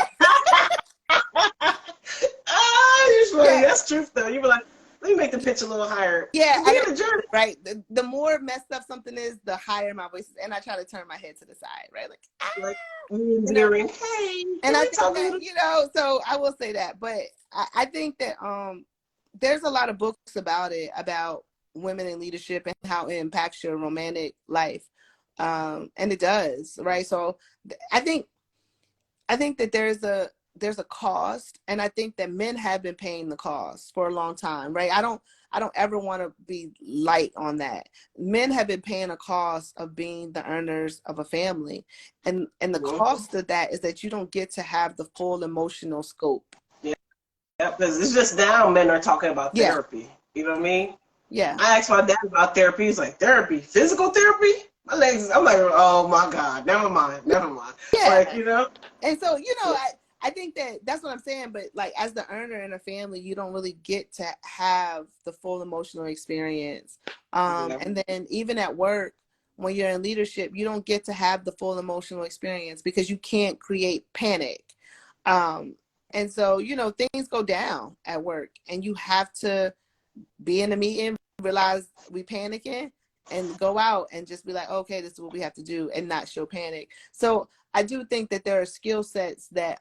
You're funny. Yeah. That's truth though. You be like, let me make the pitch a little higher. Yeah, Be in the journey. right. The more messed up something is, the higher my voice is, and I try to turn my head to the side, right? Like, Like, you know. hey, And I can we think talk a that, little? you know, so I will say that, but I think that there's a lot of books about it, about women in leadership and how it impacts your romantic life, and it does, right? So I think that there's a cost, and I think that men have been paying the cost for a long time, right? I don't ever want to be light on that. Men have been paying a cost of being the earners of a family, and the cost of that is that you don't get to have the full emotional scope. Yeah, because it's just now men are talking about Yeah, therapy. You know what I mean? yeah. I asked my dad about therapy. He's like, therapy, physical therapy. My legs. I'm like, oh my god, never mind. Yeah. Like, you know. And so, you know, I think that's what I'm saying. But like, as the earner in a family, you don't really get to have the full emotional experience. And then even at work, when you're in leadership, you don't get to have the full emotional experience because you can't create panic. And so, you know, things go down at work, and you have to be in a meeting, realize we panicking, and go out and just be like, okay, this is what we have to do, and not show panic. So I do think that there are skill sets that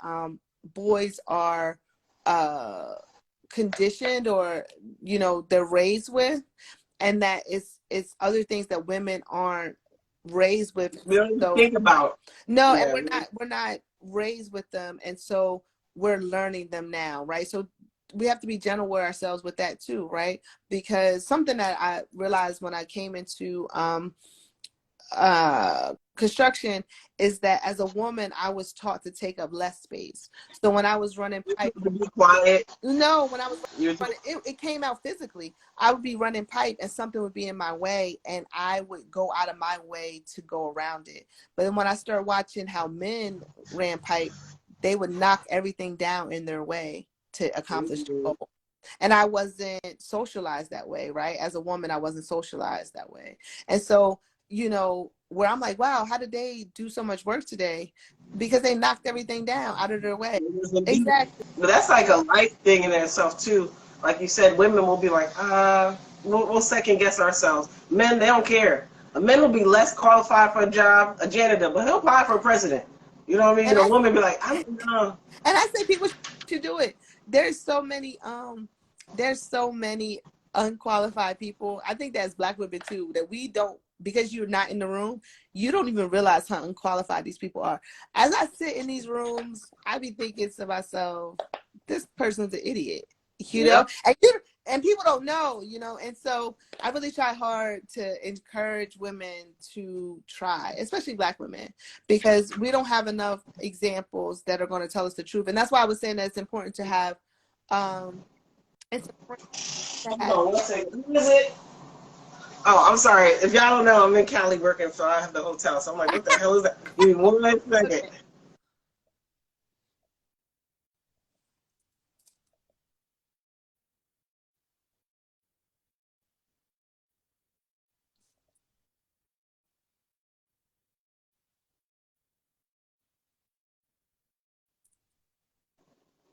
boys are conditioned, or, you know, they're raised with, and that it's other things that women aren't raised with. We don't even So think about. no, and Yeah. we're not raised with them, and so we're learning them now, right? So we have to be gentle with ourselves with that too, right? Because something that I realized when I came into construction is that as a woman, I was taught to take up less space. So when I was running pipe, Be quiet. no, when I was You're running, it came out physically. I would be running pipe and something would be in my way, and I would go out of my way to go around it. But then when I started watching how men ran pipe, they would knock everything down in their way to accomplish the goal. And I wasn't socialized that way, right? As a woman, I wasn't socialized that way. And so, you know, where I'm like, wow, how did they do so much work today? Because they knocked everything down out of their way. Exactly. But that's like a life thing in itself too. Like you said, women will be like, we'll second guess ourselves. Men, they don't care. A man will be less qualified for a job, a janitor, but he'll apply for president. You know what I mean? And A woman be like, I don't know. and I say people should do it. There's so many unqualified people. I think that's Black women too, that we don't, because you're not in the room, you don't even realize how unqualified these people are. As I sit in these rooms, I be thinking to myself, this person's an idiot, you know? And people don't know, you know? And so I really try hard to encourage women to try, especially Black women, because we don't have enough examples that are going to tell us the truth. And that's why I was saying that it's important to have, it's important to Hold have, on one second. Who is it? Oh, I'm sorry. If y'all don't know, I'm in Cali working, so I have the hotel. So I'm like, what the hell is that? Give me 1 second.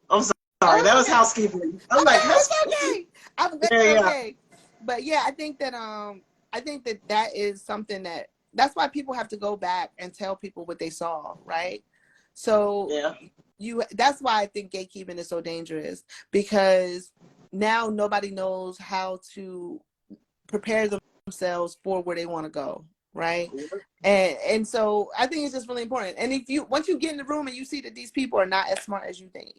I'm sorry. That was housekeeping. I'm like, it's housekeeping? okay. I'm glad Yeah, it's yeah. okay. But yeah, I think that I think that is something that's why people have to go back and tell people what they saw, right? So that's why I think gatekeeping is so dangerous, because now nobody knows how to prepare themselves for where they want to go, right? And so I think it's just really important. And once you get in the room and you see that these people are not as smart as you think.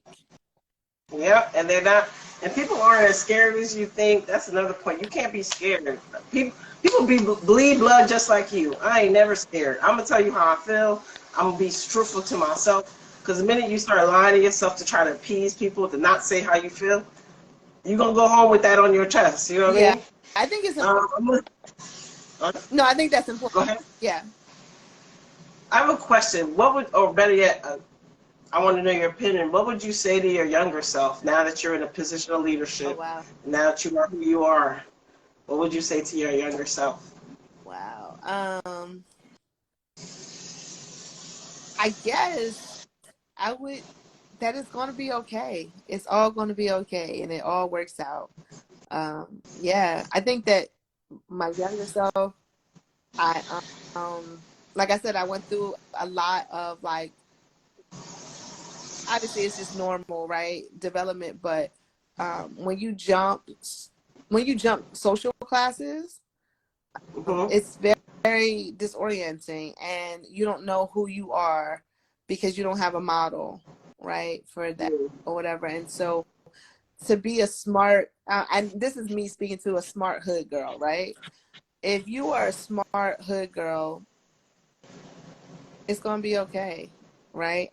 Yeah, and they're not, and people aren't as scared as you think. That's another point. You can't be scared. People bleed blood just like you. I ain't never scared. I'm gonna tell you how I feel. I'm gonna be truthful to myself. Because the minute you start lying to yourself to try to appease people, to not say how you feel, you're gonna go home with that on your chest. You know what I mean? I think it's important. No, I think that's important. Go ahead. Yeah. I have a question. What would, or better yet, I want to know your opinion. What would you say to your younger self now that you're in a position of leadership? Oh, wow. Now that you are who you are, what would you say to your younger self? Wow. I guess I would, that it's going to be okay. It's all going to be okay, and it all works out. Yeah, I think that my younger self, I like I said, I went through a lot of, like, obviously it's just normal, right, development, but when you jump social classes, it's very, very disorienting, and you don't know who you are because you don't have a model, right, for that or whatever. And so to be a smart, and this is me speaking to a smart hood girl, right? If you are a smart hood girl, it's going to be okay, right?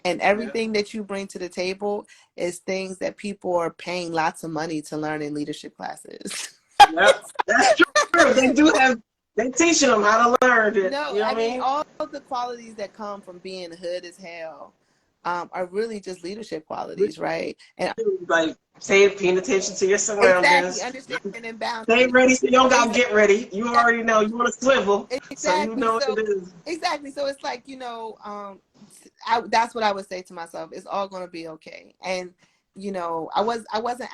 And everything that you bring to the table is things that people are paying lots of money to learn in leadership classes. Yep, that's true. They teaching them how to learn it. No, you know I mean, mean? all of the qualities that come from being hood as hell are really just leadership qualities, right? And like paying attention to your surroundings. exactly, understanding boundaries. Stay ready so you don't gotta get ready. You already know you want to swivel, so you know what it is. Exactly. So it's like, that's what I would say to myself. It's all going to be okay. And I wasn't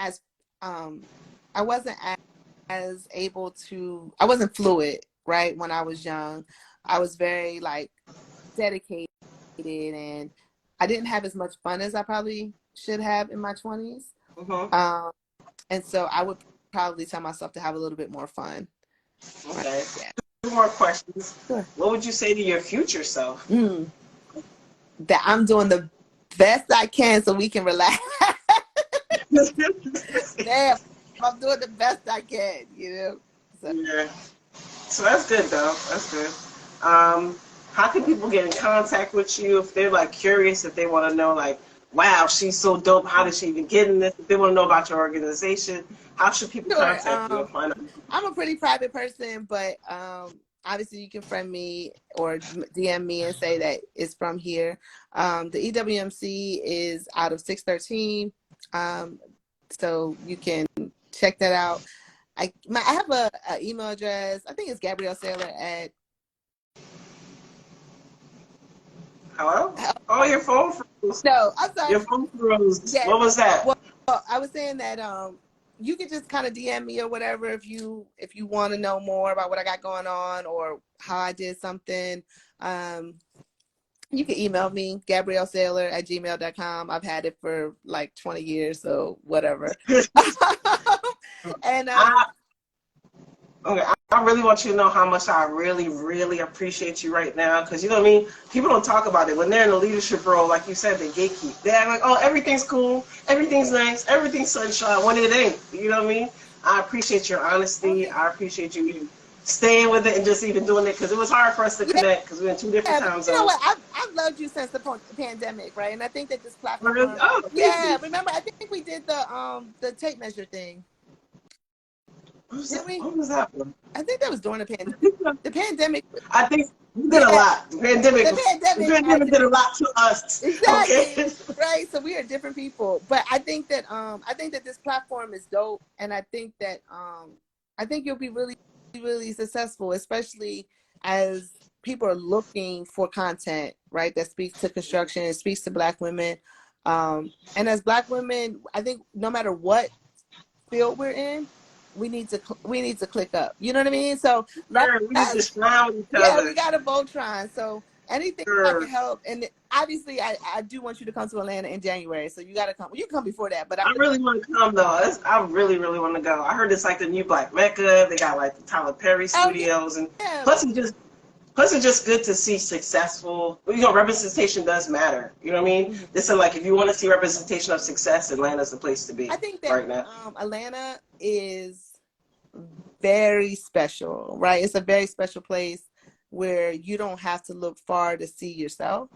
as able to. I wasn't fluid, right, when I was young. I was very, like, dedicated, and I didn't have as much fun as I probably should have in my 20s. And so I would probably tell myself to have a little bit more fun. Okay. Right? Yeah. 2 more questions. Sure. What would you say to your future self? That I'm doing the best I can so we can relax. Damn, I'm doing the best I can, So. Yeah. So that's good, though. That's good. How can people get in contact with you if they're, like, curious, if they want to know, like, wow, she's so dope, how did she even get in this? If they want to know about your organization, how should people contact you and find out? I'm a pretty private person, but obviously you can friend me or DM me and say that it's from here. The EWMC is out of 613, so you can check that out. I have a email address. I think it's Gabrielle Saylor at. Hello? Oh, your phone froze. No, I'm sorry. Your phone froze. Yeah. What was that? Well, I was saying that you could just kind of DM me or whatever if you want to know more about what I got going on or how I did something. You can email me, GabrielleSaylor@gmail.com. I've had it for like 20 years, so whatever. And okay, I really want you to know how much I really, really appreciate you right now, because you know what I mean? People don't talk about it. When they're in a leadership role, like you said, they gatekeep. They're like, oh, everything's cool, everything's nice, everything's sunshine, when it ain't. You know what I mean? I appreciate your honesty. Okay. I appreciate you staying with it and just even doing it, because it was hard for us to connect because we're in 2 different time zones. You know what? I've loved you since the pandemic, right? And I think that this platform. Really? Oh, remember, I think we did the tape measure thing. What was that one? I think that was during the pandemic. The pandemic. I think we did a lot. The pandemic did a lot to us. Exactly. Okay? Right. So we are different people. But I think that this platform is dope, and I think that you'll be really, really successful, especially as people are looking for content, right, that speaks to construction and speaks to Black women. And as Black women, I think no matter what field we're in, we need to click up. You know what I mean? So Sure, we need to smile at each yeah, other. we got a Voltron. So anything I can help, and obviously I do want you to come to Atlanta in January. So you got to come. You can come before that, but I really want to come though. I really, really want to go. I heard it's like the new Black Mecca. They got like the Tyler Perry studios, and plus it's just good to see successful. You know, representation does matter. You know what I mean? Mm-hmm. This is like if you want to see representation of success, Atlanta's the place to be. I think that right now, Atlanta is very special, right? It's a very special place where you don't have to look far to see yourself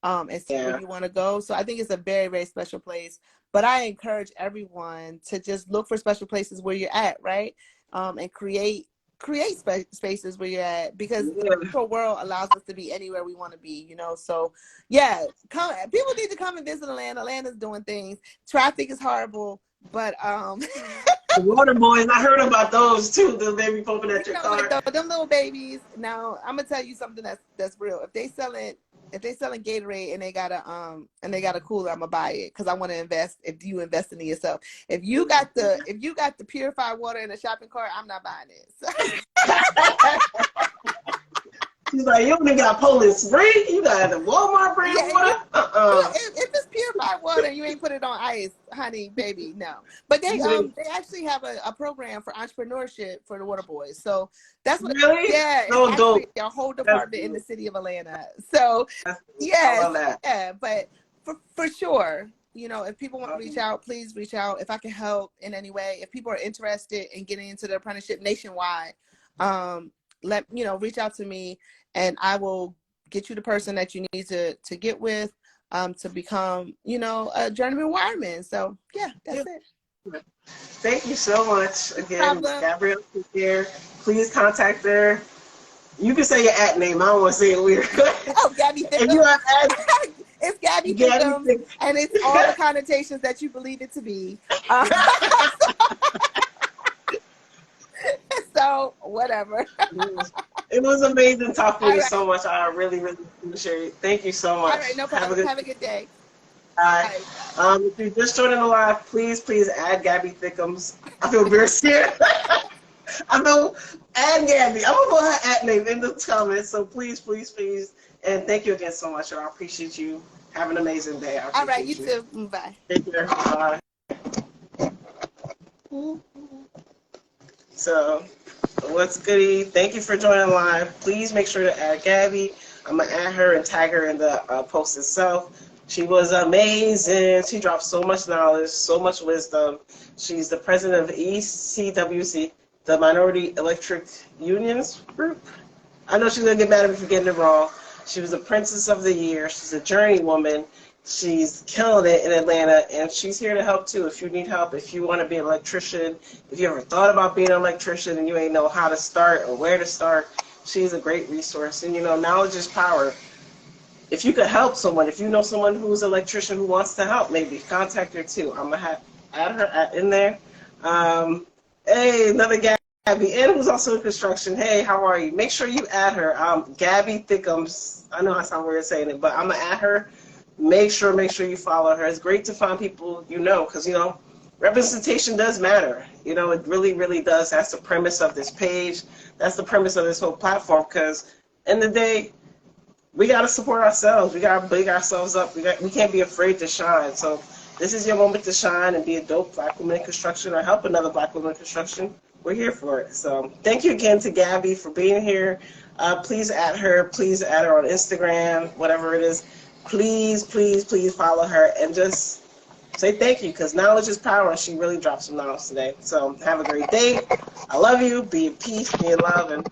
and see where you want to go. So I think it's a very, very special place. But I encourage everyone to just look for special places where you're at, right? And create spaces where you're at, because the virtual world allows us to be anywhere we want to be, you know. So yeah, people need to come and visit Atlanta. Atlanta's doing things. Traffic is horrible, but the water boys, I heard about those too. The baby pumping at your car. Like them little babies. Now I'm gonna tell you something that's real. If they selling Gatorade and they got a cooler, I'm gonna buy it because I want to invest. If you invest in yourself, if you got the purified water in a shopping cart, I'm not buying it. So. She's like, you only got Poland Spring, you got the Walmart brand water. If it's purified water and you ain't put it on ice, honey, baby, no. But they actually have a program for entrepreneurship for the water boys. So that's what. Really? Yeah, so it's actually a whole department in the city of Atlanta. So yeah, but for sure. You know, if people want to reach out, please reach out. If I can help in any way, if people are interested in getting into the apprenticeship nationwide, reach out to me and I will get you the person that you need to get with to become, a journeyman wireman. So yeah, that's it. Thank you so much again, Gabrielle here. Please contact her. You can say your @ name. I don't want to say it weird. Oh, Gabby Thickums. It's Gabby Thickums, and it's all the connotations that you believe it to be. So whatever. It was amazing talking to you so much. I really, really appreciate it. Thank you so much. All right, no problem. Have a good day. All right. If you're just joining the live, please add Gabby Thickums. I feel very scared. I know, add Gabby. I'm going to put her @ name in the comments. So please. And thank you again so much. I appreciate you. Have an amazing day. All right, you too. Bye. Take care. Bye. So, what's goody? Thank you for joining live. Please make sure to add Gabby. I'm going to add her and tag her in the post itself. She was amazing. She dropped so much knowledge, so much wisdom. She's the president of EWMC, the Minority Electric Unions Group. I know she's going to get mad at me for getting it wrong. She was Apprentice of the Year. She's a journeywoman. She's killing it in Atlanta, and she's here to help too. If you need help, if you want to be an electrician, if you ever thought about being an electrician and you ain't know how to start or where to start, she's a great resource. And knowledge is power. If you could help someone, if you know someone who's an electrician who wants to help, maybe contact her too. I'm gonna add her in there. Hey, another Gabby, and who's also in construction. Hey, how are you? Make sure you add her. Gabby Thickums. I know I sound weird saying it, but I'm gonna add her. Make sure you follow her. It's great to find people because representation does matter. It really, really does. That's the premise of this page. That's the premise of this whole platform. Because in the day, we gotta support ourselves. We gotta big ourselves up. We can't be afraid to shine. So this is your moment to shine and be a dope Black woman in construction or help another Black woman in construction. We're here for it. So thank you again to Gabby for being here. Please add her. Please add her on Instagram, whatever it is. Please follow her and just say thank you, because knowledge is power, and she really dropped some knowledge today. So have a great day. I love you. Be in peace, be in love, and